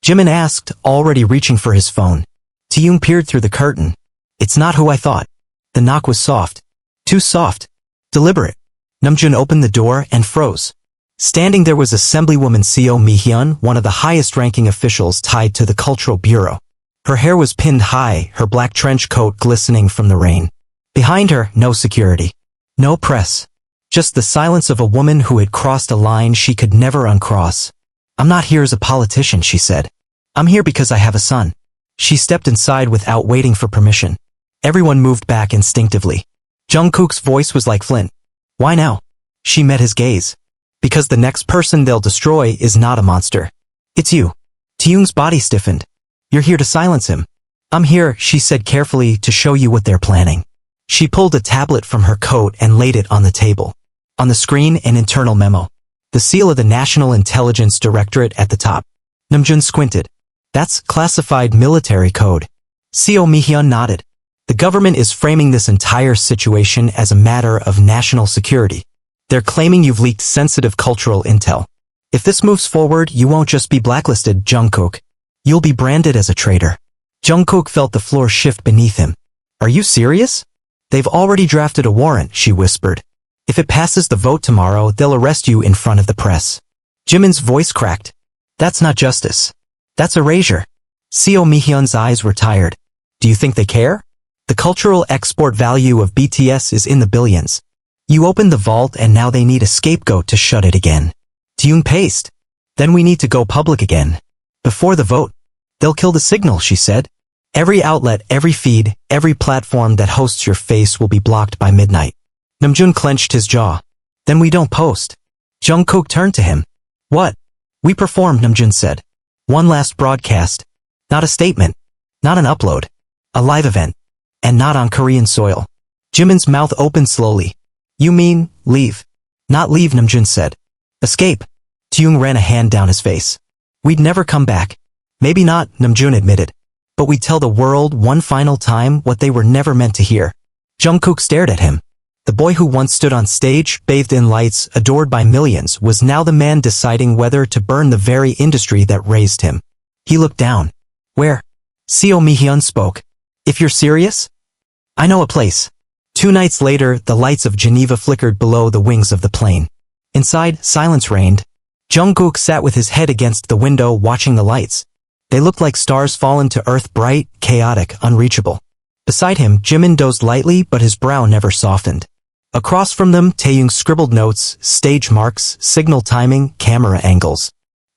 Speaker 1: Jimin asked, already reaching for his phone. Taehyung peered through the curtain. It's not who I thought. The knock was soft. Too soft. Deliberate. Namjoon opened the door and froze. Standing there was Assemblywoman Seo Mi-hyun, one of the highest-ranking officials tied to the Cultural Bureau. Her hair was pinned high, her black trench coat glistening from the rain. Behind her, no security. No press. Just the silence of a woman who had crossed a line she could never uncross. I'm not here as a politician, she said. I'm here because I have a son. She stepped inside without waiting for permission. Everyone moved back instinctively. Jungkook's voice was like flint. Why now? She met his gaze. Because the next person they'll destroy is not a monster. It's you. Taehyung's body stiffened. You're here to silence him. I'm here, she said carefully, to show you what they're planning. She pulled a tablet from her coat and laid it on the table. On the screen, an internal memo. The seal of the National Intelligence Directorate at the top. Namjoon squinted. That's classified military code. Seo Mi-hyun nodded. The government is framing this entire situation as a matter of national security. They're claiming you've leaked sensitive cultural intel. If this moves forward, you won't just be blacklisted, Jungkook. You'll be branded as a traitor. Jungkook felt the floor shift beneath him. Are you serious? They've already drafted a warrant, she whispered. If it passes the vote tomorrow, they'll arrest you in front of the press. Jimin's voice cracked. That's not justice. That's erasure. Seo Mihyun's eyes were tired. Do you think they care? The cultural export value of BTS is in the billions. You opened the vault and now they need a scapegoat to shut it again. Taeyong paced. Then we need to go public again. Before the vote. They'll kill the signal, she said. Every outlet, every feed, every platform that hosts your face will be blocked by midnight. Namjoon clenched his jaw. Then we don't post. Jungkook turned to him. What? We perform, Namjoon said. One last broadcast. Not a statement. Not an upload. A live event. And not on Korean soil. Jimin's mouth opened slowly. You mean, leave? Not leave, Namjoon said. Escape. Taeyong ran a hand down his face. We'd never come back. Maybe not, Namjoon admitted. But we'd tell the world one final time what they were never meant to hear. Jungkook stared at him. The boy who once stood on stage, bathed in lights, adored by millions, was now the man deciding whether to burn the very industry that raised him. He looked down. Where? Seo Mihyun spoke. If you're serious? I know a place. 2 nights later, the lights of Geneva flickered below the wings of the plane. Inside, silence reigned. Jungkook sat with his head against the window watching the lights. They looked like stars fallen to earth, bright, chaotic, unreachable. Beside him, Jimin dozed lightly, but his brow never softened. Across from them, Taeyong scribbled notes, stage marks, signal timing, camera angles.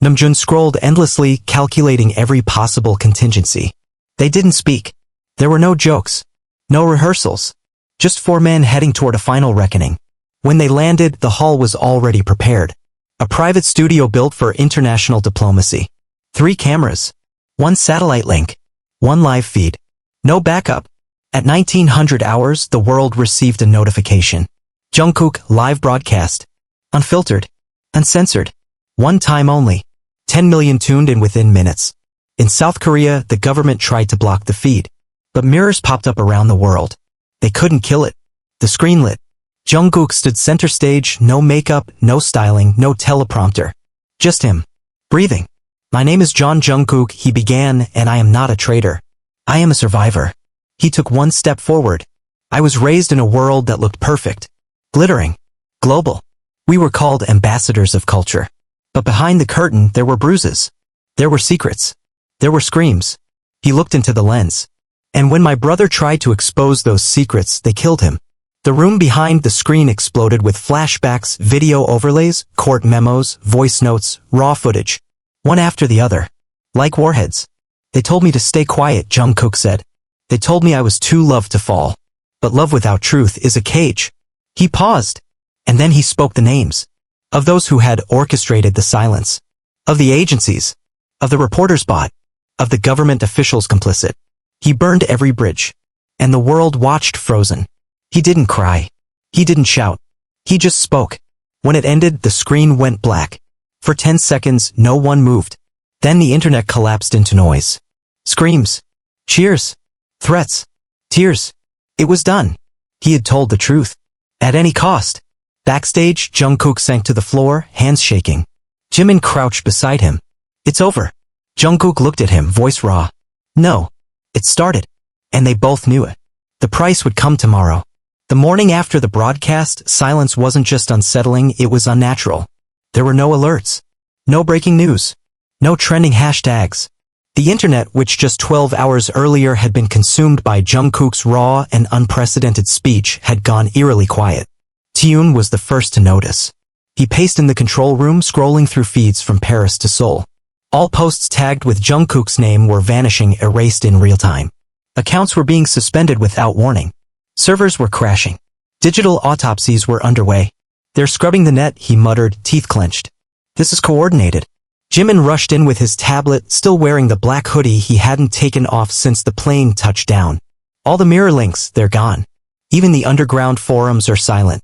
Speaker 1: Namjoon scrolled endlessly, calculating every possible contingency. They didn't speak. There were no jokes. No rehearsals. Just 4 men heading toward a final reckoning. When they landed, the hall was already prepared. A private studio built for international diplomacy. 3 cameras. 1 satellite link. 1 live feed. No backup. At 1900 hours, the world received a notification. Jungkook, live broadcast. Unfiltered. Uncensored. 1 time only. 10 million tuned in within minutes. In South Korea, the government tried to block the feed. But mirrors popped up around the world. They couldn't kill it. The screen lit. Jungkook stood center stage, no makeup, no styling, no teleprompter. Just him. Breathing. My name is John Jungkook, he began, and I am not a traitor. I am a survivor. He took 1 step forward. I was raised in a world that looked perfect. Glittering. Global. We were called ambassadors of culture. But behind the curtain, there were bruises. There were secrets. There were screams. He looked into the lens. And when my brother tried to expose those secrets, they killed him. The room behind the screen exploded with flashbacks, video overlays, court memos, voice notes, raw footage. One after the other. Like warheads. They told me to stay quiet, Jungkook said. They told me I was too loved to fall. But love without truth is a cage. He paused. And then he spoke the names. Of those who had orchestrated the silence. Of the agencies. Of the reporter's bot. Of the government officials complicit. He burned every bridge. And the world watched frozen. He didn't cry. He didn't shout. He just spoke. When it ended, the screen went black. For 10 seconds, no one moved. Then the internet collapsed into noise. Screams. Cheers. Threats. Tears. It was done. He had told the truth. At any cost. Backstage, Jungkook sank to the floor, hands shaking. Jimin crouched beside him. It's over. Jungkook looked at him, voice raw. No. It started. And they both knew it. The price would come tomorrow. The morning after the broadcast, silence wasn't just unsettling, it was unnatural. There were no alerts. No breaking news. No trending hashtags. The internet, which just 12 hours earlier had been consumed by Jungkook's raw and unprecedented speech, had gone eerily quiet. Taeyong was the first to notice. He paced in the control room, scrolling through feeds from Paris to Seoul. All posts tagged with Jungkook's name were vanishing, erased in real time. Accounts were being suspended without warning. Servers were crashing. Digital autopsies were underway. They're scrubbing the net, he muttered, teeth clenched. This is coordinated. Jimin rushed in with his tablet, still wearing the black hoodie he hadn't taken off since the plane touched down. All the mirror links, they're gone. Even the underground forums are silent.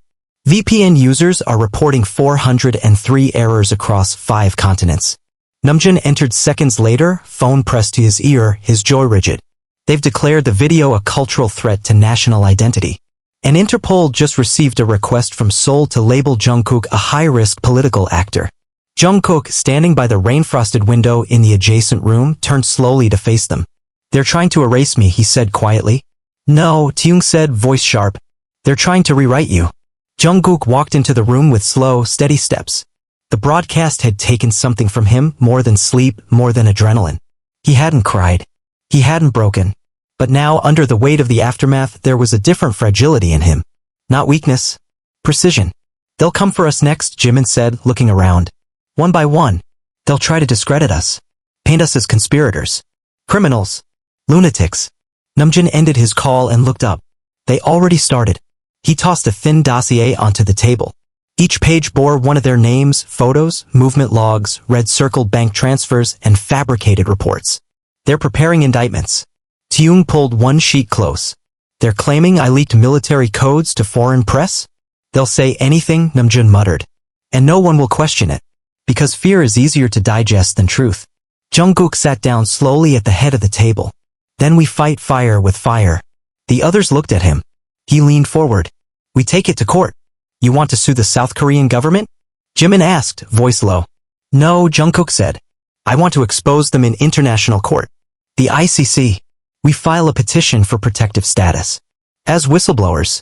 Speaker 1: VPN users are reporting 403 errors across 5 continents. Namjoon entered seconds later, phone pressed to his ear, his jaw rigid. They've declared the video a cultural threat to national identity. And Interpol just received a request from Seoul to label Jungkook a high-risk political actor. Jungkook, standing by the rain-frosted window in the adjacent room, turned slowly to face them. "They're trying to erase me," he said quietly. "No," Taeyong said, voice sharp. "They're trying to rewrite you." Jungkook walked into the room with slow, steady steps. The broadcast had taken something from him, more than sleep, more than adrenaline. He hadn't cried. He hadn't broken. But now, under the weight of the aftermath, there was a different fragility in him. Not weakness. Precision. "They'll come for us next," Jimin said, looking around. "One by one. They'll try to discredit us. Paint us as conspirators. Criminals. Lunatics." Namjoon ended his call and looked up. They already started. He tossed a thin dossier onto the table. Each page bore one of their names, photos, movement logs, red-circled bank transfers, and fabricated reports. "They're preparing indictments." Taeyong pulled one sheet close. "They're claiming I leaked military codes to foreign press?" "They'll say anything," Namjoon muttered. "And no one will question it. Because fear is easier to digest than truth." Jungkook sat down slowly at the head of the table. "Then we fight fire with fire." The others looked at him. He leaned forward. "We take it to court." "You want to sue the South Korean government?" Jimin asked, voice low. "No," Jungkook said. "I want to expose them in international court. The ICC. We file a petition for protective status. As whistleblowers."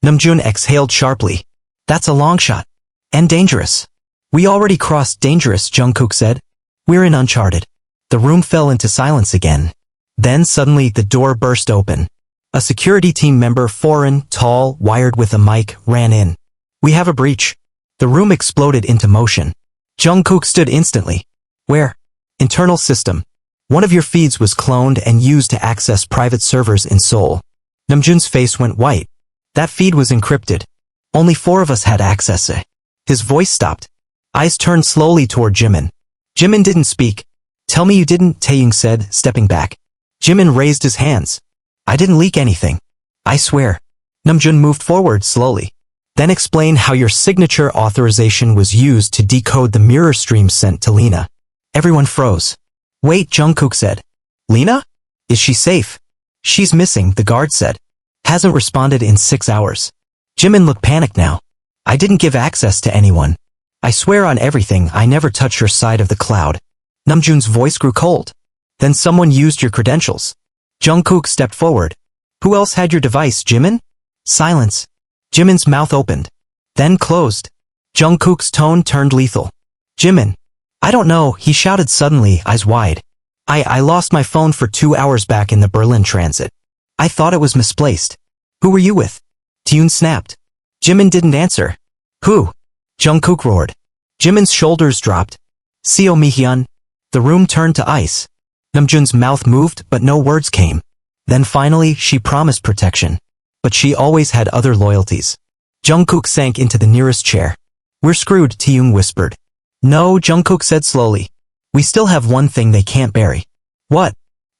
Speaker 1: Namjoon exhaled sharply. "That's a long shot. And dangerous." "We already crossed dangerous," Jungkook said. "We're in uncharted." The room fell into silence again. Then suddenly the door burst open. A security team member, foreign, tall, wired with a mic, ran in. "We have a breach." The room exploded into motion. Jungkook stood instantly. "Where?" "Internal system. One of your feeds was cloned and used to access private servers in Seoul." Namjoon's face went white. "That feed was encrypted. Only 4 of us had access." His voice stopped. Eyes turned slowly toward Jimin. Jimin didn't speak. "Tell me you didn't," Taeyong said, stepping back. Jimin raised his hands. "I didn't leak anything. I swear." Namjoon moved forward slowly. "Then explain how your signature authorization was used to decode the mirror stream sent to Lena." Everyone froze. "Wait," Jungkook said. "Lena? Is she safe?" "She's missing," the guard said. "Hasn't responded in 6 hours." Jimin looked panicked now. "I didn't give access to anyone. I swear on everything I never touched your side of the cloud." Namjoon's voice grew cold. "Then someone used your credentials." Jungkook stepped forward. "Who else had your device, Jimin?" Silence. Jimin's mouth opened. Then closed. Jungkook's tone turned lethal. "Jimin. I don't know," he shouted suddenly, eyes wide. I lost my phone for 2 hours back in the Berlin transit. I thought it was misplaced." "Who were you with?" Taeyong snapped. Jimin didn't answer. "Who?" Jungkook roared. Jimin's shoulders dropped. "Seo Mi-hyun." The room turned to ice. Namjoon's mouth moved, but no words came. Then finally, "She promised protection. But she always had other loyalties." Jungkook sank into the nearest chair. "We're screwed," Taeyong whispered. "No," Jungkook said slowly. "We still have one thing they can't bury." "What?"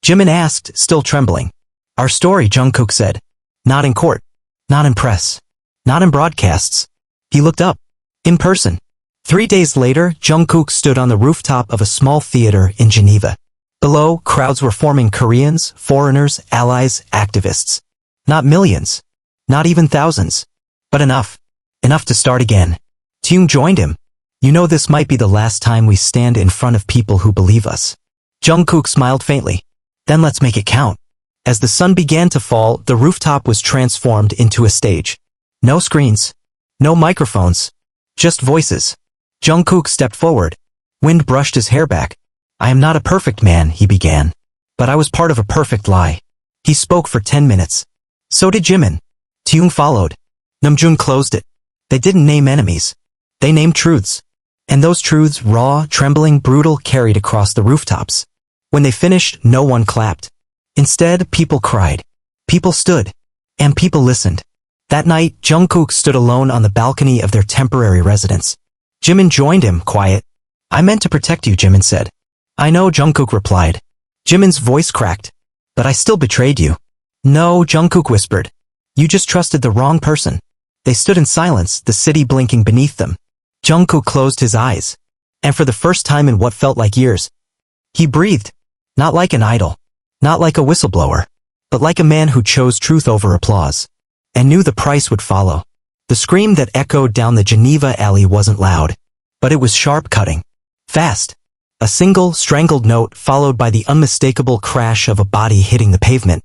Speaker 1: Jimin asked, still trembling. "Our story," Jungkook said. "Not in court. Not in press. Not in broadcasts." He looked up. "In person." 3 days later, Jungkook stood on the rooftop of a small theater in Geneva. Below, crowds were forming: Koreans, foreigners, allies, activists. Not millions. Not even thousands. But enough. Enough to start again. Taeyong joined him. "You know, this might be the last time we stand in front of people who believe us." Jungkook smiled faintly. "Then let's make it count." As the sun began to fall, the rooftop was transformed into a stage. No screens. No microphones. Just voices. Jungkook stepped forward. Wind brushed his hair back. "I am not a perfect man," he began. "But I was part of a perfect lie." He spoke for 10 minutes. So did Jimin. Taeyong followed. Namjoon closed it. They didn't name enemies. They named truths. And those truths, raw, trembling, brutal, carried across the rooftops. When they finished, no one clapped. Instead, people cried. People stood. And people listened. That night, Jungkook stood alone on the balcony of their temporary residence. Jimin joined him, quiet. "I meant to protect you," Jimin said. "I know," Jungkook replied. Jimin's voice cracked. "But I still betrayed you." "No," Jungkook whispered. "You just trusted the wrong person." They stood in silence, the city blinking beneath them. Jungkook closed his eyes. And for the first time in what felt like years, he breathed. Not like an idol. Not like a whistleblower. but like a man who chose truth over applause, and knew the price would follow. The scream that echoed down the Geneva alley wasn't loud, but it was sharp-cutting. Fast. A single, strangled note followed by the unmistakable crash of a body hitting the pavement.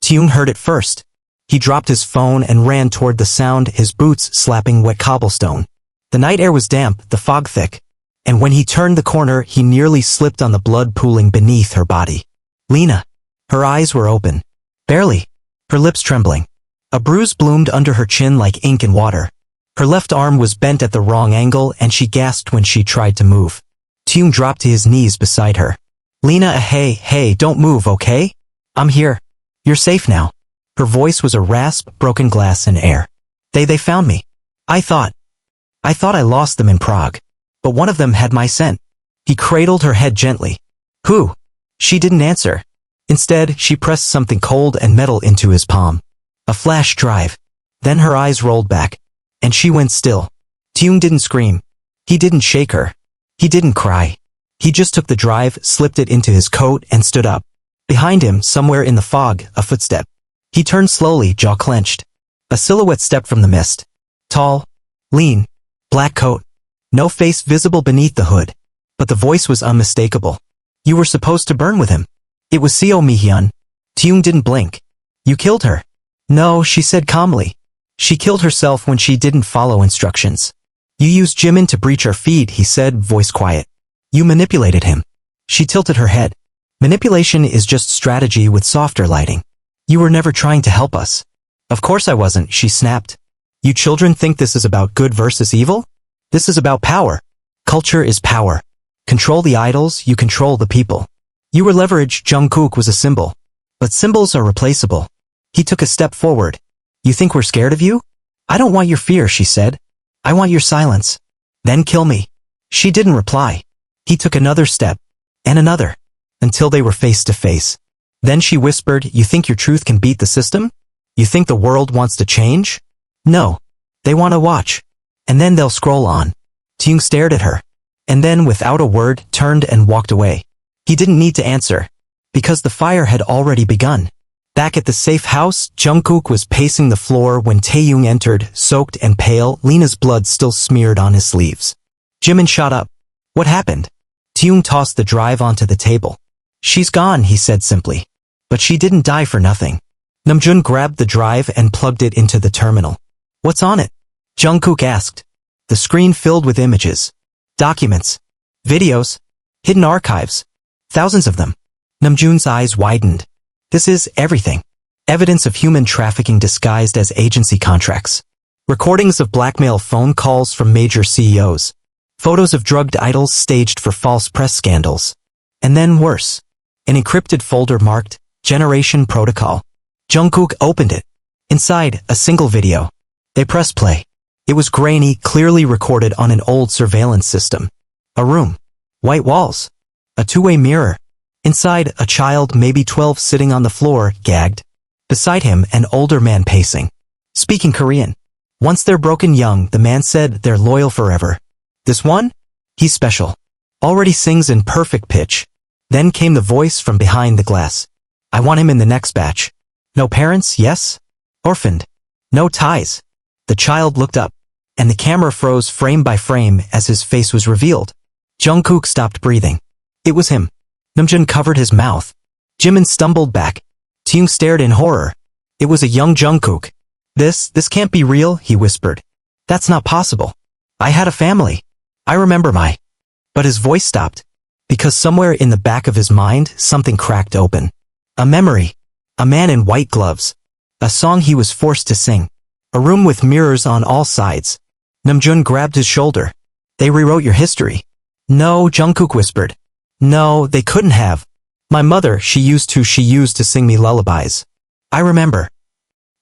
Speaker 1: Taeyong heard it first. He dropped his phone and ran toward the sound, his boots slapping wet cobblestone. The night air was damp, the fog thick, and when he turned the corner, he nearly slipped on the blood pooling beneath her body. Lena. Her eyes were open. Barely. Her lips trembling. A bruise bloomed under her chin like ink in water. Her left arm was bent at the wrong angle and she gasped when she tried to move. Taeyong dropped to his knees beside her. Lena, hey, don't move, okay? I'm here. You're safe now. Her voice was a rasp, broken glass and air. They found me. I thought I lost them in Prague. But one of them had my scent. He cradled her head gently. Who? She didn't answer. Instead, she pressed something cold and metal into his palm. A flash drive. Then her eyes rolled back. And she went still. Taeyong didn't scream. He didn't shake her. He didn't cry. He just took the drive, slipped it into his coat, and stood up. Behind him, somewhere in the fog, a footstep. He turned slowly, jaw clenched. A silhouette stepped from the mist. Tall, lean, black coat. No face visible beneath the hood. But the voice was unmistakable. You were supposed to burn with him. It was Seo Mi-hyun. Taeyong didn't blink. You killed her. No, she said calmly. She killed herself when she didn't follow instructions. You used Jimin to breach our feed, he said, voice quiet. You manipulated him. She tilted her head. Manipulation is just strategy with softer lighting. You were never trying to help us. Of course I wasn't, she snapped. You children think this is about good versus evil? This is about power. Culture is power. Control the idols, you control the people. You were leverage, Jungkook was a symbol. But symbols are replaceable. He took a step forward. You think we're scared of you? I don't want your fear, she said. I want your silence. Then kill me. She didn't reply. He took another step. And another. Until they were face to face. Then she whispered, you think your truth can beat the system? You think the world wants to change? No. They want to watch. And then they'll scroll on. Taeyong stared at her. And then, without a word, turned and walked away. He didn't need to answer. Because the fire had already begun. Back at the safe house, Jungkook was pacing the floor when Taeyong entered, soaked and pale, Lena's blood still smeared on his sleeves. Jimin shot up. What happened? Taeyong tossed the drive onto the table. She's gone, he said simply. But she didn't die for nothing. Namjoon grabbed the drive and plugged it into the terminal. What's on it? Jungkook asked. The screen filled with images. Documents. Videos. Hidden archives. Thousands of them. Namjoon's eyes widened. This is everything. Evidence of human trafficking disguised as agency contracts. Recordings of blackmail phone calls from major CEOs. Photos of drugged idols staged for false press scandals. And then worse. An encrypted folder marked Generation Protocol. Jungkook opened it. Inside, a single video. They pressed play. It was grainy, clearly recorded on an old surveillance system. A room. White walls. A two-way mirror. Inside, a child, maybe 12, sitting on the floor, gagged. Beside him, an older man pacing. Speaking Korean. Once they're broken young, the man said, they're loyal forever. This one? He's special. Already sings in perfect pitch. Then came the voice from behind the glass. I want him in the next batch. No parents, yes? Orphaned. No ties. The child looked up. And the camera froze frame by frame as his face was revealed. Jungkook stopped breathing. It was him. Namjoon covered his mouth. Jimin stumbled back. Taeyong stared in horror. It was a young Jungkook. This can't be real, he whispered. That's not possible. I had a family. I remember my... But his voice stopped. Because somewhere in the back of his mind, something cracked open. A memory. A man in white gloves. A song he was forced to sing. A room with mirrors on all sides. Namjoon grabbed his shoulder. They rewrote your history. No, Jungkook whispered. No, they couldn't have. My mother, she used to sing me lullabies. I remember.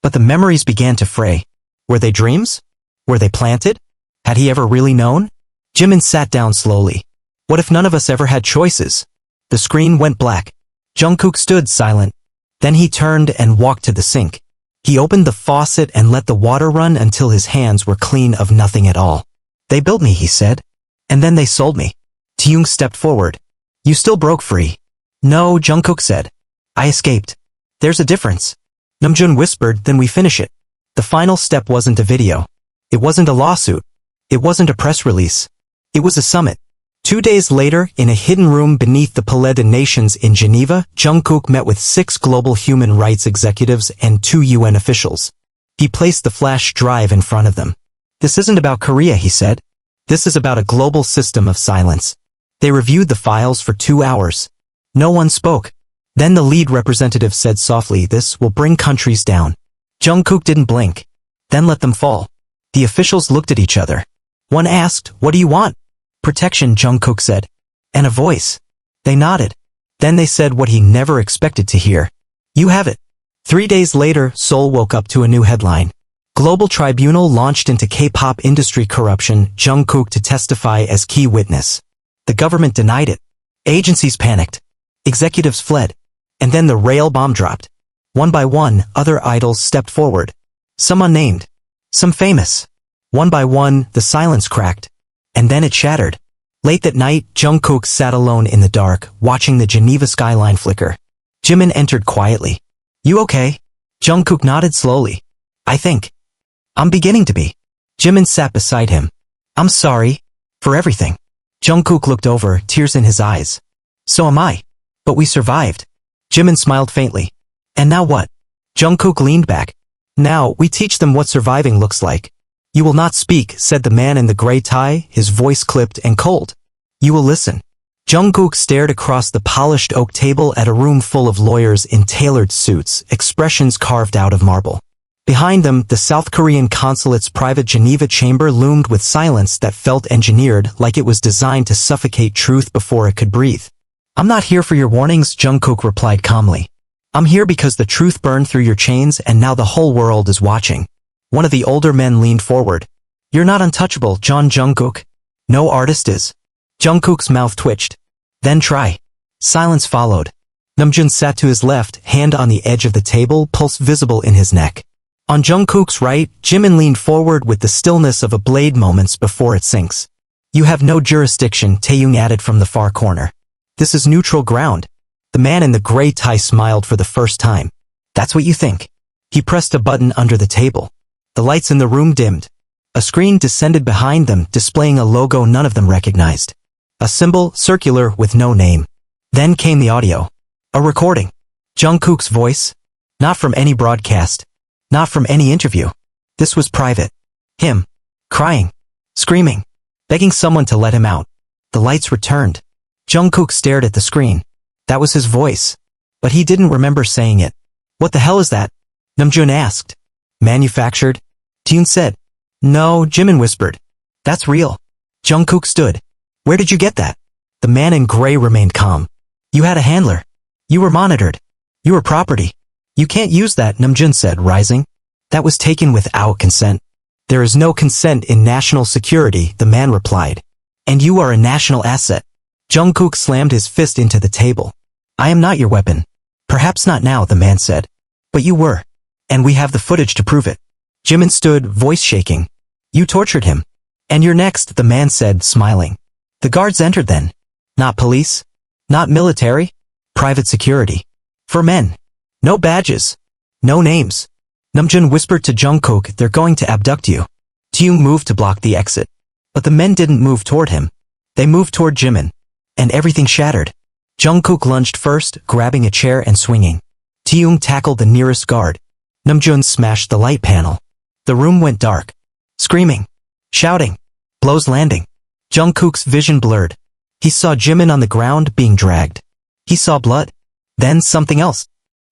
Speaker 1: But the memories began to fray. Were they dreams? Were they planted? Had he ever really known? Jimin sat down slowly. What if none of us ever had choices? The screen went black. Jungkook stood silent. Then he turned and walked to the sink. He opened the faucet and let the water run until his hands were clean of nothing at all. They built me, he said. And then they sold me. Taeyong stepped forward. You still broke free. No, Jungkook said. I escaped. There's a difference. Namjoon whispered, then we finish it. The final step wasn't a video. It wasn't a lawsuit. It wasn't a press release. It was a summit. 2 days later, in a hidden room beneath the Palais des Nations in Geneva, Jungkook met with 6 global human rights executives and 2 UN officials. He placed the flash drive in front of them. This isn't about Korea, he said. This is about a global system of silence. They reviewed the files for 2 hours. No one spoke. Then the lead representative said softly, this will bring countries down. Jungkook didn't blink. Then let them fall. The officials looked at each other. One asked, what do you want? Protection, Jungkook said. And a voice. They nodded. Then they said what he never expected to hear. You have it. 3 days later, Seoul woke up to a new headline. Global Tribunal launched into K-pop industry corruption, Jungkook to testify as key witness. The government denied it. Agencies panicked. Executives fled. And then the rail bomb dropped. One by one, other idols stepped forward. Some unnamed. Some famous. One by one, the silence cracked. And then it shattered. Late that night, Jungkook sat alone in the dark, watching the Geneva skyline flicker. Jimin entered quietly. You okay? Jungkook nodded slowly. I think. I'm beginning to be. Jimin sat beside him. I'm sorry. For everything. Jungkook looked over, tears in his eyes. So am I. But we survived. Jimin smiled faintly. And now what? Jungkook leaned back. Now, we teach them what surviving looks like. You will not speak, said the man in the gray tie, his voice clipped and cold. You will listen. Jungkook stared across the polished oak table at a room full of lawyers in tailored suits, expressions carved out of marble. Behind them, the South Korean consulate's private Geneva chamber loomed with silence that felt engineered, like it was designed to suffocate truth before it could breathe. I'm not here for your warnings, Jungkook replied calmly. I'm here because the truth burned through your chains and now the whole world is watching. One of the older men leaned forward. You're not untouchable, John Jungkook. No artist is. Jungkook's mouth twitched. Then try. Silence followed. Namjoon sat to his left, hand on the edge of the table, pulse visible in his neck. On Jungkook's right, Jimin leaned forward with the stillness of a blade moments before it sinks. You have no jurisdiction, Taeyong added from the far corner. This is neutral ground. The man in the gray tie smiled for the first time. That's what you think. He pressed a button under the table. The lights in the room dimmed. A screen descended behind them, displaying a logo none of them recognized. A symbol, circular, with no name. Then came the audio. A recording. Jungkook's voice. Not from any broadcast. Not from any interview. This was private. Him. Crying. Screaming. Begging someone to let him out. The lights returned. Jungkook stared at the screen. That was his voice. But he didn't remember saying it. What the hell is that? Namjoon asked. Manufactured? Taeyong said. No, Jimin whispered. That's real. Jungkook stood. Where did you get that? The man in gray remained calm. You had a handler. You were monitored. You were property. You can't use that, Namjoon said, rising. That was taken without consent. There is no consent in national security, the man replied. And you are a national asset. Jungkook slammed his fist into the table. I am not your weapon. Perhaps not now, the man said. But you were. And we have the footage to prove it. Jimin stood, voice shaking. You tortured him. And you're next, the man said, smiling. The guards entered then. Not police. Not military. Private security. For men. No badges. No names. Namjoon whispered to Jungkook, they're going to abduct you. Taeyong moved to block the exit. But the men didn't move toward him. They moved toward Jimin. And everything shattered. Jungkook lunged first, grabbing a chair and swinging. Taeyong tackled the nearest guard. Namjoon smashed the light panel. The room went dark. Screaming. Shouting. Blows landing. Jungkook's vision blurred. He saw Jimin on the ground being dragged. He saw blood. Then something else.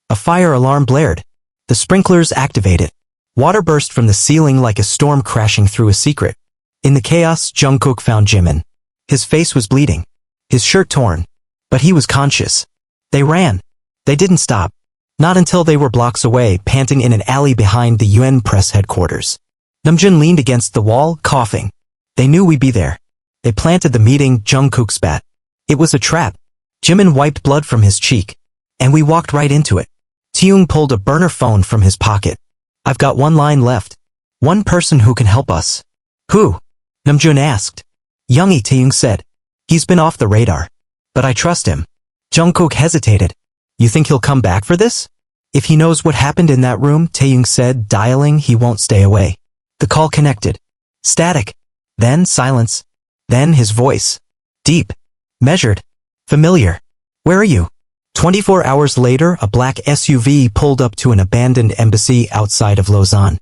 Speaker 1: A fire alarm blared. The sprinklers activated. Water burst from the ceiling like a storm crashing through a secret. In the chaos, Jungkook found Jimin. His face was bleeding. His shirt torn. But he was conscious. They ran. They didn't stop. Not until they were blocks away, panting in an alley behind the UN press headquarters. Namjoon leaned against the wall, coughing. They knew we'd be there. They planted the meeting, Jungkook spat. It was a trap. Jimin wiped blood from his cheek. And we walked right into it. Taeyong pulled a burner phone from his pocket. I've got one line left. One person who can help us. Who? Namjoon asked. Youngie, Taeyong said. He's been off the radar. But I trust him. Jungkook hesitated. You think he'll come back for this? If he knows what happened in that room, Taeyong said, dialing, he won't stay away. The call connected. Static. Then silence. Then his voice. Deep. Measured. Familiar. Where are you? 24 hours later, a black SUV pulled up to an abandoned embassy outside of Lausanne.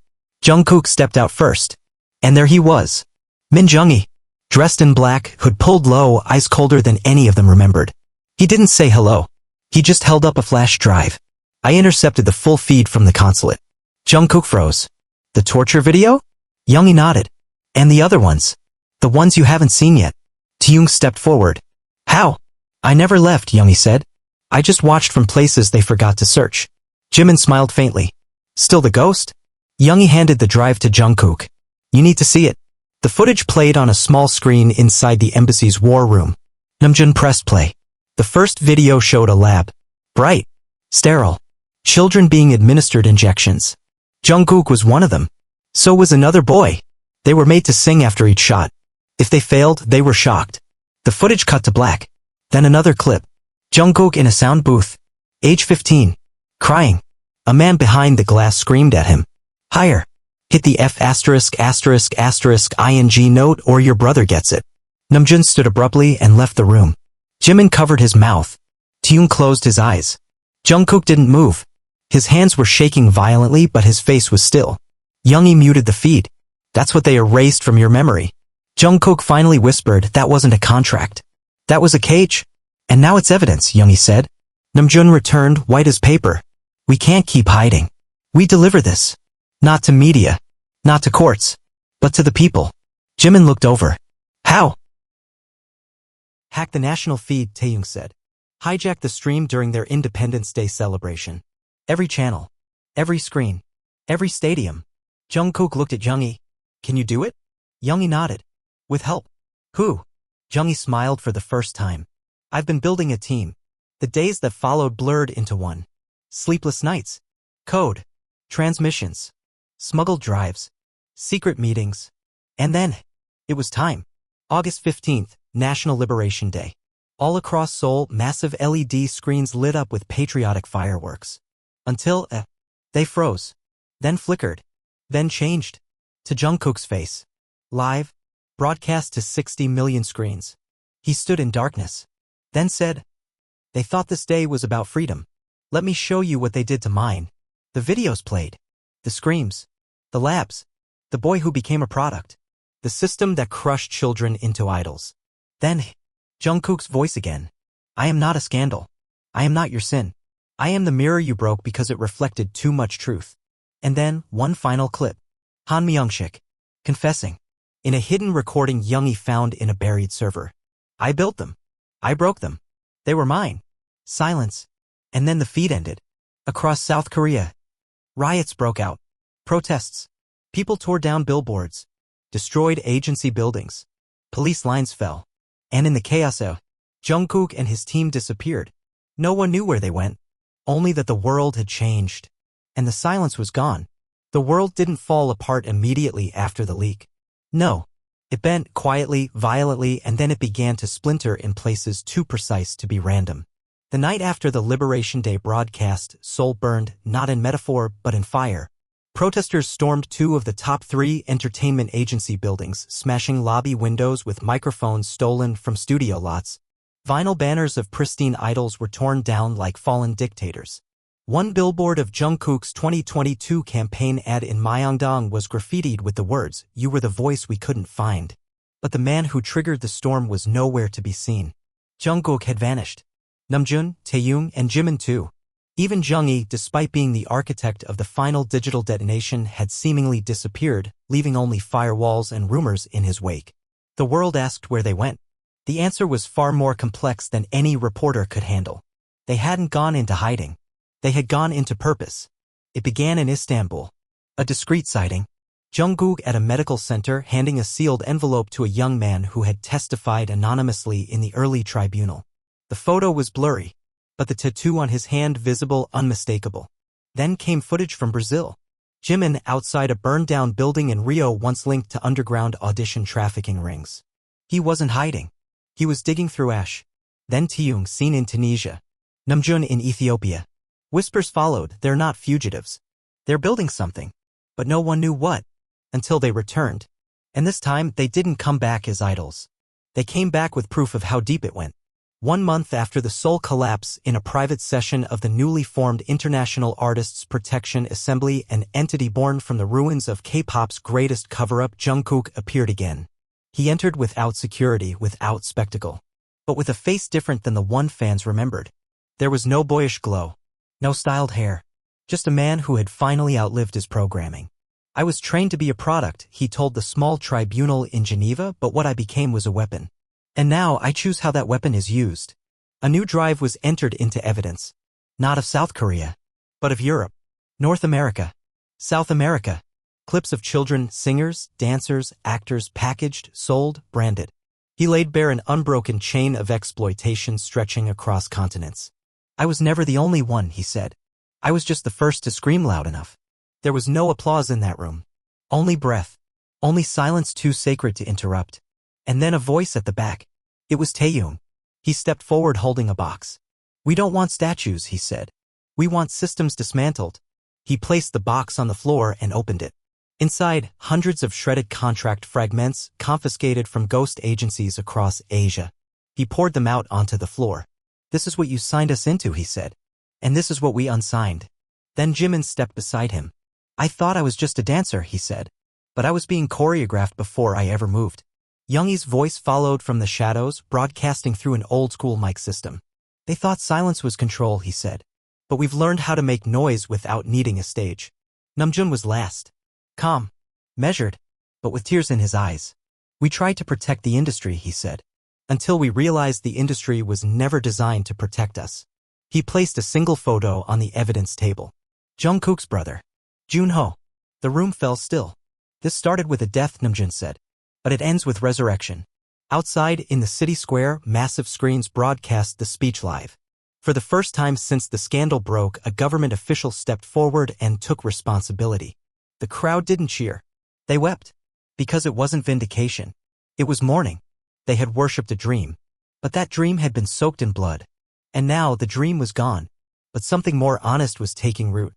Speaker 1: Jungkook stepped out first. And there he was. Min Jung-hee. Dressed in black, hood pulled low, eyes colder than any of them remembered. He didn't say hello. He just held up a flash drive. I intercepted the full feed from the consulate. Jungkook froze. The torture video? Jung-hee nodded. And the other ones? The ones you haven't seen yet. Taeyong stepped forward. How? I never left, Jung-hee said. I just watched from places they forgot to search. Jimin smiled faintly. Still the ghost? Jung-hee handed the drive to Jungkook. You need to see it. The footage played on a small screen inside the embassy's war room. Namjoon pressed play. The first video showed a lab. Bright. Sterile. Children being administered injections. Jungkook was one of them. So was another boy. They were made to sing after each shot. If they failed, they were shocked. The footage cut to black. Then another clip. Jungkook in a sound booth. Age 15. Crying. A man behind the glass screamed at him. Higher. Hit the F********* ing note or your brother gets it. Namjoon stood abruptly and left the room. Jimin covered his mouth. Taeyong closed his eyes. Jungkook didn't move. His hands were shaking violently, but his face was still. Jung-hee muted the feed. That's what they erased from your memory. Jungkook finally whispered, that wasn't a contract. That was a cage. And now it's evidence, Jung-hee said. Namjoon returned, white as paper. We can't keep hiding. We deliver this. Not to media. Not to courts. But to the people. Jimin looked over. How? Hack the national feed, Taeyong said. Hijack the stream during their Independence Day celebration. Every channel. Every screen. Every stadium. Jungkook looked at Jung-hee. Can you do it? Jung-hee nodded. With help. Who? Jung-hee smiled for the first time. I've been building a team. The days that followed blurred into one. Sleepless nights. Code. Transmissions. Smuggled drives. Secret meetings. And then, it was time. August 15th, National Liberation Day. All across Seoul, massive LED screens lit up with patriotic fireworks. Until, they froze. Then flickered. Then changed. To Jungkook's face. Live. Broadcast to 60 million screens. He stood in darkness. Then said, they thought this day was about freedom. Let me show you what they did to mine. The videos played. The screams. The labs. The boy who became a product. The system that crushed children into idols. Then, Jungkook's voice again. I am not a scandal. I am not your sin. I am the mirror you broke because it reflected too much truth. And then, one final clip. Han Myung-sik. Confessing. In a hidden recording Jung-hee found in a buried server. I built them. I broke them. They were mine. Silence. And then the feed ended. Across South Korea. Riots broke out. Protests. People tore down billboards. Destroyed agency buildings. Police lines fell. And in the chaos, Jungkook and his team disappeared. No one knew where they went. Only that the world had changed. And the silence was gone. The world didn't fall apart immediately after the leak. No. It bent quietly, violently, and then it began to splinter in places too precise to be random. The night after the Liberation Day broadcast, Seoul burned, not in metaphor, but in fire. Protesters stormed two of the top 3 entertainment agency buildings, smashing lobby windows with microphones stolen from studio lots. Vinyl banners of pristine idols were torn down like fallen dictators. One billboard of Jungkook's 2022 campaign ad in Myeongdong was graffitied with the words, "You were the voice we couldn't find." But the man who triggered the storm was nowhere to be seen. Jungkook had vanished. Namjoon, Taeyong, and Jimin too. Even Jung-hee, despite being the architect of the final digital detonation, had seemingly disappeared, leaving only firewalls and rumors in his wake. The world asked where they went. The answer was far more complex than any reporter could handle. They hadn't gone into hiding. They had gone into purpose. It began in Istanbul. A discreet sighting. Jungkook at a medical center handing a sealed envelope to a young man who had testified anonymously in the early tribunal. The photo was blurry, but the tattoo on his hand visible, unmistakable. Then came footage from Brazil. Jimin outside a burned-down building in Rio once linked to underground audition trafficking rings. He wasn't hiding. He was digging through ash. Then Taeyong seen in Tunisia. Namjoon in Ethiopia. Whispers followed, they're not fugitives. They're building something. But no one knew what. Until they returned. And this time, they didn't come back as idols. They came back with proof of how deep it went. 1 month after the Seoul collapse, in a private session of the newly formed International Artists Protection Assembly, an entity born from the ruins of K-pop's greatest cover-up, Jungkook appeared again. He entered without security, without spectacle. But with a face different than the one fans remembered. There was no boyish glow. No styled hair. Just a man who had finally outlived his programming. I was trained to be a product, he told the small tribunal in Geneva, but what I became was a weapon. And now I choose how that weapon is used. A new drive was entered into evidence. Not of South Korea, but of Europe, North America, South America. Clips of children, singers, dancers, actors packaged, sold, branded. He laid bare an unbroken chain of exploitation stretching across continents. I was never the only one, he said. I was just the first to scream loud enough. There was no applause in that room. Only breath. Only silence too sacred to interrupt. And then a voice at the back. It was Taeyong. He stepped forward holding a box. We don't want statues, he said. We want systems dismantled. He placed the box on the floor and opened it. Inside, hundreds of shredded contract fragments confiscated from ghost agencies across Asia. He poured them out onto the floor. This is what you signed us into, he said. And this is what we unsigned. Then Jimin stepped beside him. I thought I was just a dancer, he said. But I was being choreographed before I ever moved. Youngi's voice followed from the shadows, broadcasting through an old-school mic system. They thought silence was control, he said. But we've learned how to make noise without needing a stage. Namjoon was last. Calm. Measured. But with tears in his eyes. We tried to protect the industry, he said. Until we realized the industry was never designed to protect us. He placed a single photo on the evidence table. Jungkook's brother. Junho. The room fell still. This started with a death, Namjoon said. But it ends with resurrection. Outside, in the city square, massive screens broadcast the speech live. For the first time since the scandal broke, a government official stepped forward and took responsibility. The crowd didn't cheer. They wept. Because it wasn't vindication. It was mourning. They had worshipped a dream. But that dream had been soaked in blood. And now the dream was gone. But something more honest was taking root.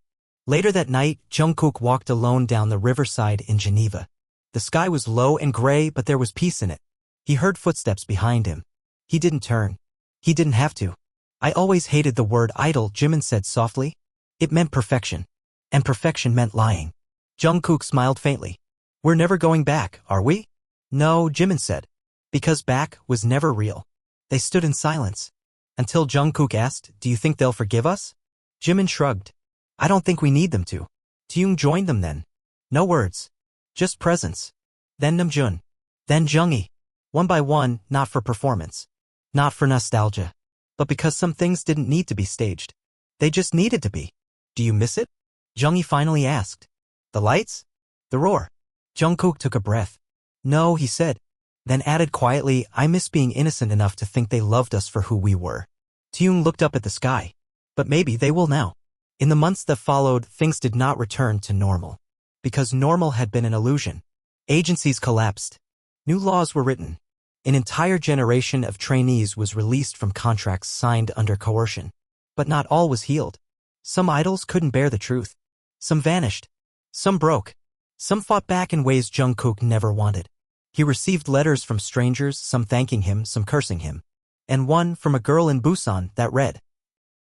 Speaker 1: Later that night, Jungkook walked alone down the riverside in Geneva. The sky was low and gray, but there was peace in it. He heard footsteps behind him. He didn't turn. He didn't have to. I always hated the word idol, Jimin said softly. It meant perfection. And perfection meant lying. Jungkook smiled faintly. We're never going back, are we? No, Jimin said. Because back was never real. They stood in silence. Until Jungkook asked, do you think they'll forgive us? Jimin shrugged. I don't think we need them to. Taeyong joined them then. No words. Just presence. Then Namjoon. Then Junggi. One by one, not for performance. Not for nostalgia. But because some things didn't need to be staged. They just needed to be. Do you miss it? Junggi finally asked. The lights? The roar. Jungkook took a breath. No, he said. Then added quietly, I miss being innocent enough to think they loved us for who we were. Taeyong looked up at the sky. But maybe they will now. In the months that followed, things did not return to normal. Because normal had been an illusion. Agencies collapsed. New laws were written. An entire generation of trainees was released from contracts signed under coercion. But not all was healed. Some idols couldn't bear the truth. Some vanished. Some broke. Some fought back in ways Jungkook never wanted. He received letters from strangers, some thanking him, some cursing him. And one from a girl in Busan that read,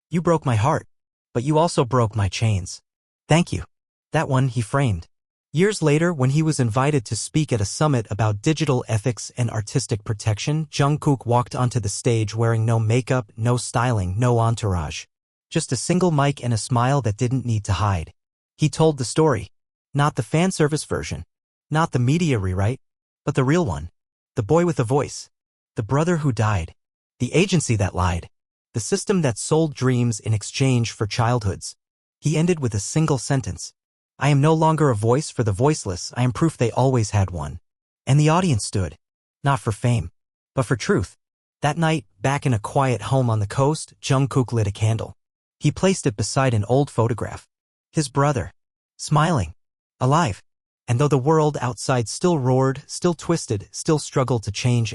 Speaker 1: You broke my heart, but you also broke my chains. Thank you. That one he framed. Years later, when he was invited to speak at a summit about digital ethics and artistic protection, Jungkook walked onto the stage wearing no makeup, no styling, no entourage. Just a single mic and a smile that didn't need to hide. He told the story. Not the fan service version. Not the media rewrite. But the real one. The boy with a voice. The brother who died. The agency that lied. The system that sold dreams in exchange for childhoods. He ended with a single sentence. I am no longer a voice for the voiceless, I am proof they always had one. And the audience stood. Not for fame, but for truth. That night, back in a quiet home on the coast, Jungkook lit a candle. He placed it beside an old photograph. His brother. Smiling. Alive. And though the world outside still roared, still twisted, still struggled to change,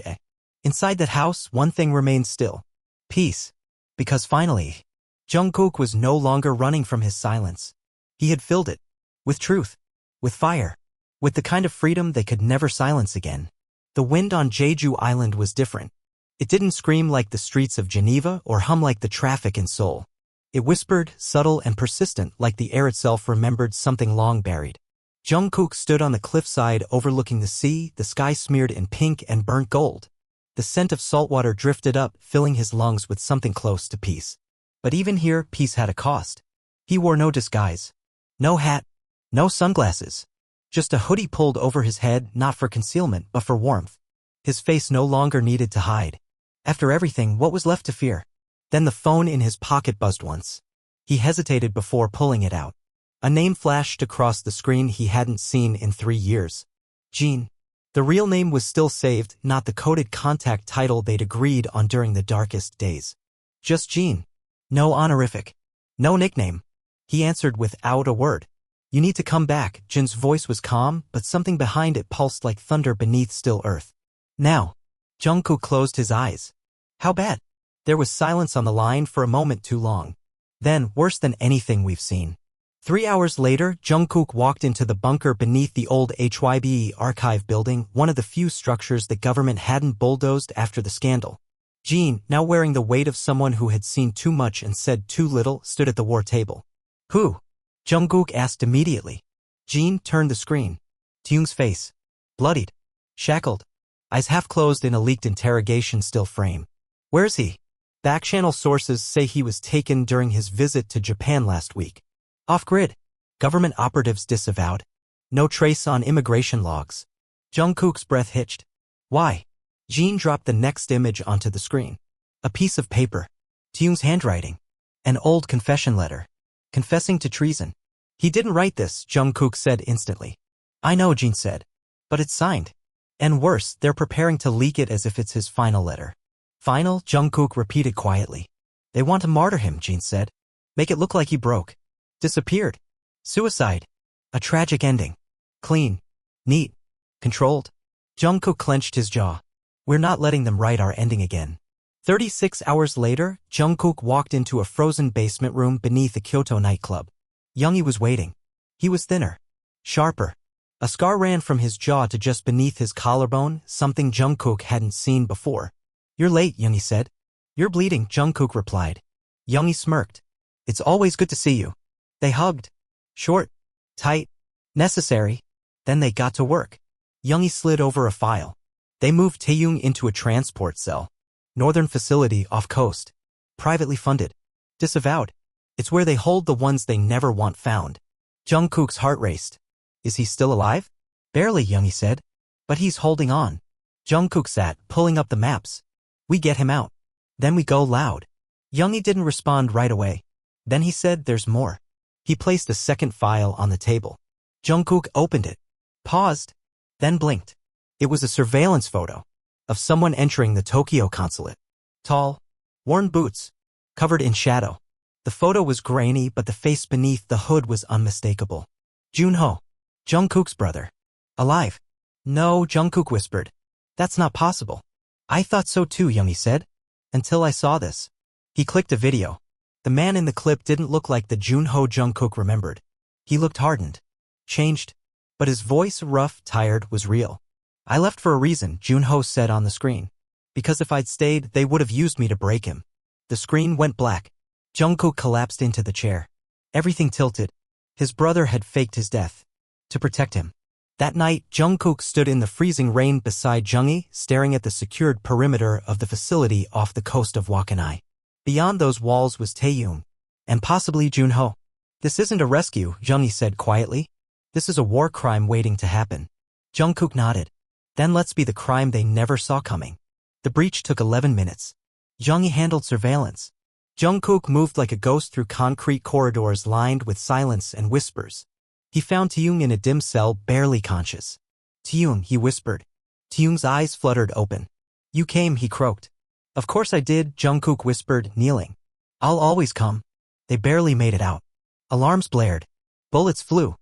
Speaker 1: inside that house, one thing remained still. Peace. Because finally, Jungkook was no longer running from his silence. He had filled it. With truth. With fire. With the kind of freedom they could never silence again. The wind on Jeju Island was different. It didn't scream like the streets of Geneva or hum like the traffic in Seoul. It whispered, subtle and persistent, like the air itself remembered something long buried. Jungkook stood on the cliffside overlooking the sea, the sky smeared in pink and burnt gold. The scent of saltwater drifted up, filling his lungs with something close to peace. But even here, peace had a cost. He wore no disguise. No hat. No sunglasses. Just a hoodie pulled over his head, not for concealment, but for warmth. His face no longer needed to hide. After everything, what was left to fear? Then the phone in his pocket buzzed once. He hesitated before pulling it out. A name flashed across the screen he hadn't seen in 3 years. Jean. The real name was still saved, not the coded contact title they'd agreed on during the darkest days. Just Jean. No honorific. No nickname. He answered without a word. You need to come back. Jin's voice was calm, but something behind it pulsed like thunder beneath still earth. Now. Jungkook closed his eyes. How bad? There was silence on the line for a moment too long. Then, worse than anything we've seen. 3 hours later, Jungkook walked into the bunker beneath the old HYBE archive building, one of the few structures the government hadn't bulldozed after the scandal. Jean, now wearing the weight of someone who had seen too much and said too little, stood at the war table. Who? Jungkook asked immediately. Jean turned the screen. Taeyoung's face. Bloodied. Shackled. Eyes half closed in a leaked interrogation still frame. Where's he? Back-channel sources say he was taken during his visit to Japan last week. Off-grid. Government operatives disavowed. No trace on immigration logs. Jungkook's breath hitched. Why? Jean dropped the next image onto the screen. A piece of paper. Taeyoung's handwriting. An old confession letter. Confessing to treason. He didn't write this, Jungkook said instantly. I know, Jean said. But it's signed. And worse, they're preparing to leak it as if it's his final letter. Final, Jungkook repeated quietly. They want to martyr him, Jean said. Make it look like he broke. Disappeared. Suicide. A tragic ending. Clean. Neat. Controlled. Jungkook clenched his jaw. We're not letting them write our ending again. 36 hours later, Jungkook walked into a frozen basement room beneath a Kyoto nightclub. Youngie was waiting. He was thinner. Sharper. A scar ran from his jaw to just beneath his collarbone, something Jungkook hadn't seen before. You're late, Youngie said. You're bleeding, Jungkook replied. Youngie smirked. It's always good to see you. They hugged. Short. Tight. Necessary. Then they got to work. Youngie slid over a file. They moved Taeyoung into a transport cell. Northern facility off coast. Privately funded. Disavowed. It's where they hold the ones they never want found. Jungkook's heart raced. Is he still alive? Barely, Youngie said. But he's holding on. Jungkook sat, pulling up the maps. We get him out. Then we go loud. Youngie didn't respond right away. Then he said there's more. He placed a second file on the table. Jungkook opened it. Paused. Then blinked. It was a surveillance photo. Of someone entering the Tokyo consulate. Tall. Worn boots. Covered in shadow. The photo was grainy, but the face beneath the hood was unmistakable. Junho. Jungkook's brother. Alive. No, Jungkook whispered. That's not possible. I thought so too, Youngie said. Until I saw this. He clicked a video. The man in the clip didn't look like the Junho Jungkook remembered. He looked hardened. Changed. But his voice, rough, tired, was real. I left for a reason, Junho said on the screen. Because if I'd stayed, they would have used me to break him. The screen went black. Jungkook collapsed into the chair. Everything tilted. His brother had faked his death. To protect him. That night, Jungkook stood in the freezing rain beside Jungie, staring at the secured perimeter of the facility off the coast of Wakkanai. Beyond those walls was Taeyoung. And possibly Junho. This isn't a rescue, Jungie said quietly. This is a war crime waiting to happen. Jungkook nodded. Then let's be the crime they never saw coming. The breach took 11 minutes. Jungie handled surveillance. Jungkook moved like a ghost through concrete corridors lined with silence and whispers. He found Taeyoung in a dim cell, barely conscious. Taeyoung, he whispered. Taeyoung's eyes fluttered open. You came, he croaked. Of course I did, Jungkook whispered, kneeling. I'll always come. They barely made it out. Alarms blared. Bullets flew.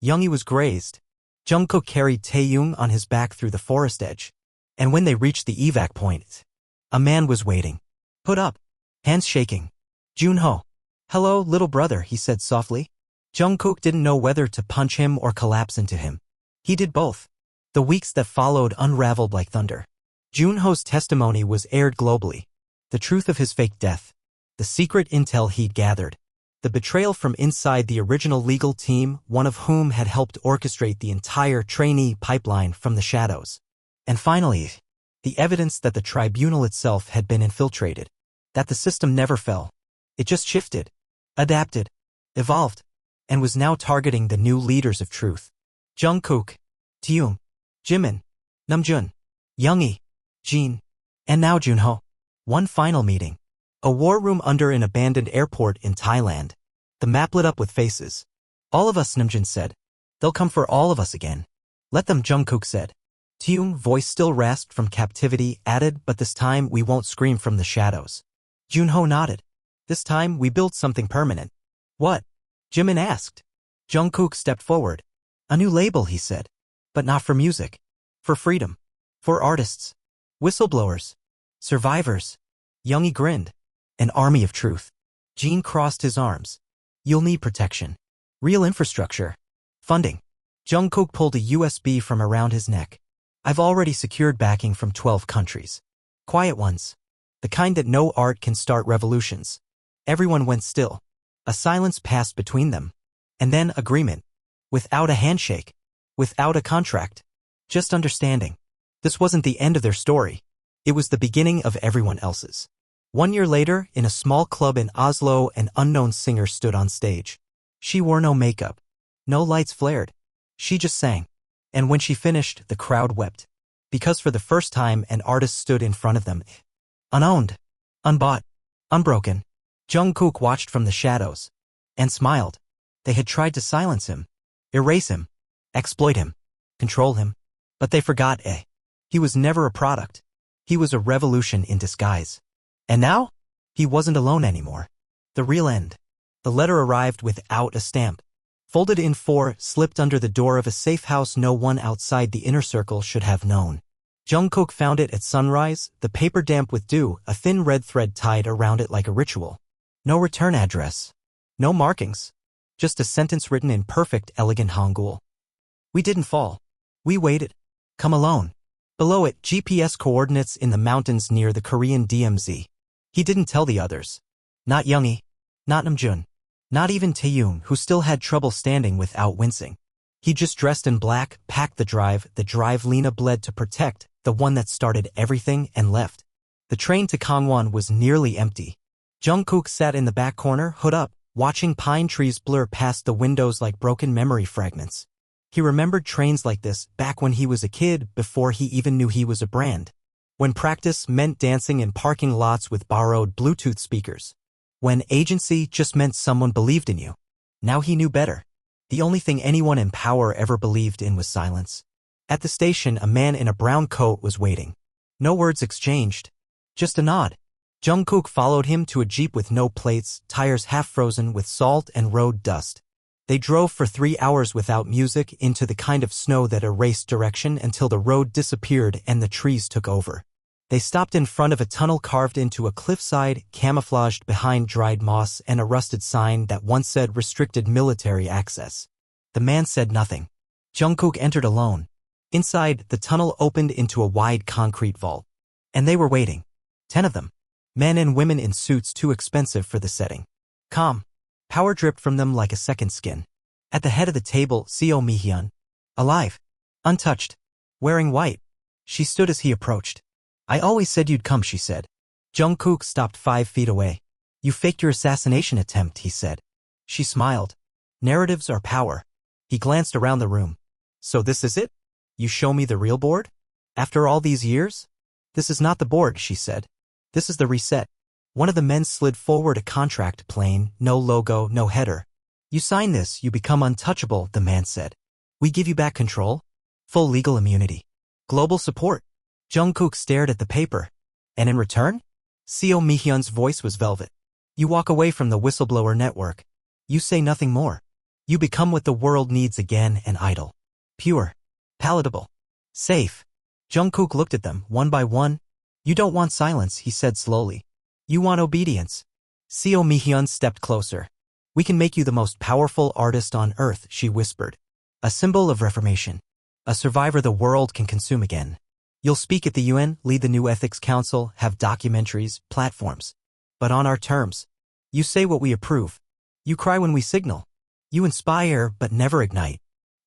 Speaker 1: Youngie was grazed. Jungkook carried Taeyoung on his back through the forest edge. And when they reached the evac point, a man was waiting. Put up. Hands shaking. Junho. Hello, little brother, he said softly. Jungkook didn't know whether to punch him or collapse into him. He did both. The weeks that followed unraveled like thunder. Junho's testimony was aired globally. The truth of his fake death. The secret intel he'd gathered. The betrayal from inside the original legal team, one of whom had helped orchestrate the entire trainee pipeline from the shadows. And finally, the evidence that the tribunal itself had been infiltrated. That the system never fell. It just shifted, adapted, evolved, and was now targeting the new leaders of truth. Jungkook, Taehyung, Jimin, Namjoon, Youngie, Jin, and now Junho. One final meeting. A war room under an abandoned airport in Thailand. The map lit up with faces. All of us, Namjoon said. They'll come for all of us again. Let them, Jungkook said. Taehyung, voice still rasped from captivity, added, but this time we won't scream from the shadows. Junho nodded. This time we built something permanent. What? Jimin asked. Jungkook stepped forward. A new label, he said. But not for music. For freedom. For artists. Whistleblowers. Survivors. Youngie grinned. An army of truth. Jin crossed his arms. You'll need protection. Real infrastructure. Funding. Jungkook pulled a USB from around his neck. I've already secured backing from 12 countries. Quiet ones. The kind that no art can start revolutions. Everyone went still. A silence passed between them. And then agreement. Without a handshake. Without a contract. Just understanding. This wasn't the end of their story. It was the beginning of everyone else's. 1 year later, in a small club in Oslo, an unknown singer stood on stage. She wore no makeup. No lights flared. She just sang. And when she finished, the crowd wept. Because for the first time, an artist stood in front of them. Unowned. Unbought. Unbroken. Jungkook watched from the shadows. And smiled. They had tried to silence him. Erase him. Exploit him. Control him. But they forgot, he was never a product. He was a revolution in disguise. And now? He wasn't alone anymore. The real end. The letter arrived without a stamp. Folded in 4, slipped under the door of a safe house no one outside the inner circle should have known. Jungkook found it at sunrise, the paper damp with dew, a thin red thread tied around it like a ritual. No return address. No markings. Just a sentence written in perfect, elegant Hangul. We didn't fall. We waited. Come alone. Below it, GPS coordinates in the mountains near the Korean DMZ. He didn't tell the others. Not Youngie. Not Namjoon. Not even Taehyung, who still had trouble standing without wincing. He just dressed in black, packed the drive Lena bled to protect, the one that started everything, and left. The train to Kangwon was nearly empty. Jungkook sat in the back corner, hood up, watching pine trees blur past the windows like broken memory fragments. He remembered trains like this back when he was a kid, before he even knew he was a brand. When practice meant dancing in parking lots with borrowed Bluetooth speakers. When agency just meant someone believed in you. Now he knew better. The only thing anyone in power ever believed in was silence. At the station, a man in a brown coat was waiting. No words exchanged. Just a nod. Jungkook followed him to a jeep with no plates, tires half frozen with salt and road dust. They drove for 3 hours without music into the kind of snow that erased direction until the road disappeared and the trees took over. They stopped in front of a tunnel carved into a cliffside, camouflaged behind dried moss and a rusted sign that once said restricted military access. The man said nothing. Jungkook entered alone. Inside, the tunnel opened into a wide concrete vault. And they were waiting. 10 of them. Men and women in suits too expensive for the setting. Calm. Power dripped from them like a second skin. At the head of the table, Seo Mi-hyun. Alive. Untouched. Wearing white. She stood as he approached. I always said you'd come, she said. Jungkook stopped 5 feet away. You faked your assassination attempt, he said. She smiled. Narratives are power. He glanced around the room. So this is it? You show me the real board? After all these years? This is not the board, she said. This is the reset. One of the men slid forward a contract, plain, no logo, no header. You sign this, you become untouchable, the man said. We give you back control. Full legal immunity. Global support. Jungkook stared at the paper. And in return? Seo Mi-hyun's voice was velvet. You walk away from the whistleblower network. You say nothing more. You become what the world needs again, an idol. Pure. Palatable. Safe. Jungkook looked at them, one by one. You don't want silence, he said slowly. You want obedience. Seo Mi-hyun stepped closer. We can make you the most powerful artist on earth, she whispered. A symbol of reformation. A survivor the world can consume again. You'll speak at the UN, lead the new ethics council, have documentaries, platforms. But on our terms. You say what we approve. You cry when we signal. You inspire but never ignite.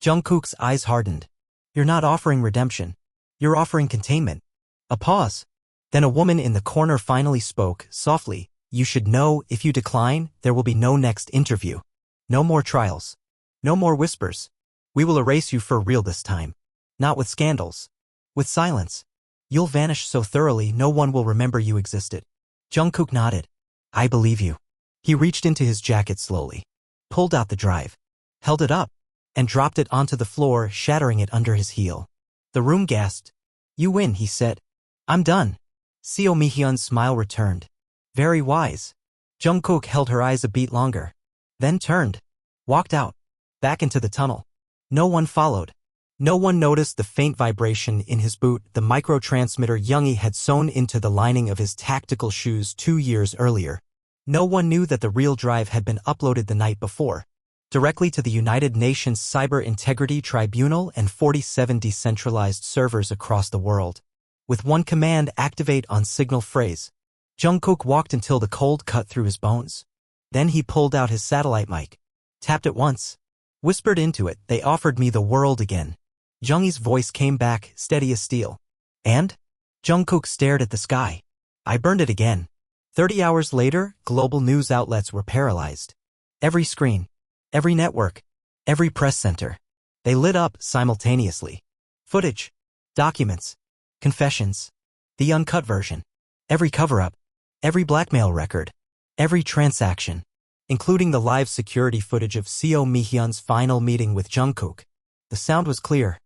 Speaker 1: Jungkook's eyes hardened. You're not offering redemption. You're offering containment. A pause. Then a woman in the corner finally spoke, softly. You should know, if you decline, there will be no next interview. No more trials. No more whispers. We will erase you for real this time. Not with scandals. With silence. You'll vanish so thoroughly no one will remember you existed. Jungkook nodded. I believe you. He reached into his jacket slowly. Pulled out the drive. Held it up. And dropped it onto the floor, shattering it under his heel. The room gasped. You win, he said. I'm done. Seo Mi-hyun's smile returned. Very wise. Jungkook held her eyes a beat longer. Then turned. Walked out. Back into the tunnel. No one followed. No one noticed the faint vibration in his boot, the microtransmitter Youngie had sewn into the lining of his tactical shoes 2 years earlier. No one knew that the real drive had been uploaded the night before, directly to the United Nations Cyber Integrity Tribunal and 47 decentralized servers across the world. With one command, activate on signal phrase. Jungkook walked until the cold cut through his bones. Then he pulled out his satellite mic. Tapped it once. Whispered into it, they offered me the world again. Jungie's voice came back, steady as steel. And? Jungkook stared at the sky. I burned it again. 30 hours later, global news outlets were paralyzed. Every screen. Every network. Every press center. They lit up simultaneously. Footage. Documents. Confessions. The uncut version. Every cover-up. Every blackmail record. Every transaction. Including the live security footage of Seo Mi-hyun's final meeting with Jungkook. The sound was clear.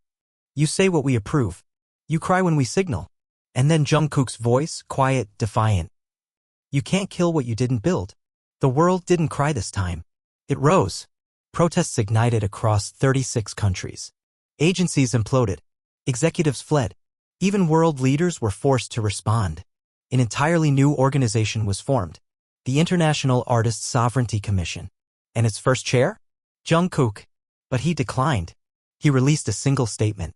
Speaker 1: You say what we approve. You cry when we signal. And then Jungkook's voice, quiet, defiant. You can't kill what you didn't build. The world didn't cry this time. It rose. Protests ignited across 36 countries. Agencies imploded. Executives fled. Even world leaders were forced to respond. An entirely new organization was formed. The International Artists Sovereignty Commission. And its first chair? Jungkook. But he declined. He released a single statement.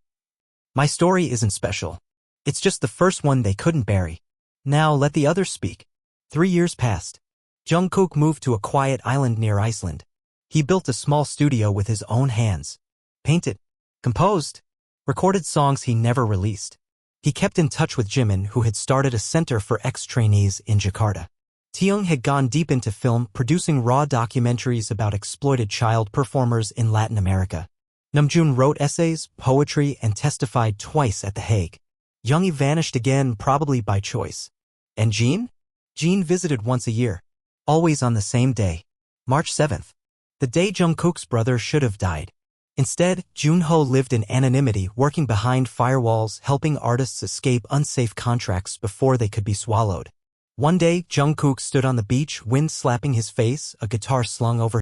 Speaker 1: My story isn't special. It's just the first one they couldn't bury. Now let the others speak. 3 years passed. Jungkook moved to a quiet island near Iceland. He built a small studio with his own hands. Painted. Composed. Recorded songs he never released. He kept in touch with Jimin, who had started a center for ex-trainees in Jakarta. Taeyong had gone deep into film, producing raw documentaries about exploited child performers in Latin America. Namjoon wrote essays, poetry, and testified twice at The Hague. Youngie vanished again, probably by choice. And Jean? Jean visited once a year. Always on the same day. March 7th. The day Jungkook's brother should have died. Instead, Junho lived in anonymity, working behind firewalls, helping artists escape unsafe contracts before they could be swallowed. One day, Jungkook stood on the beach, wind slapping his face, a guitar slung over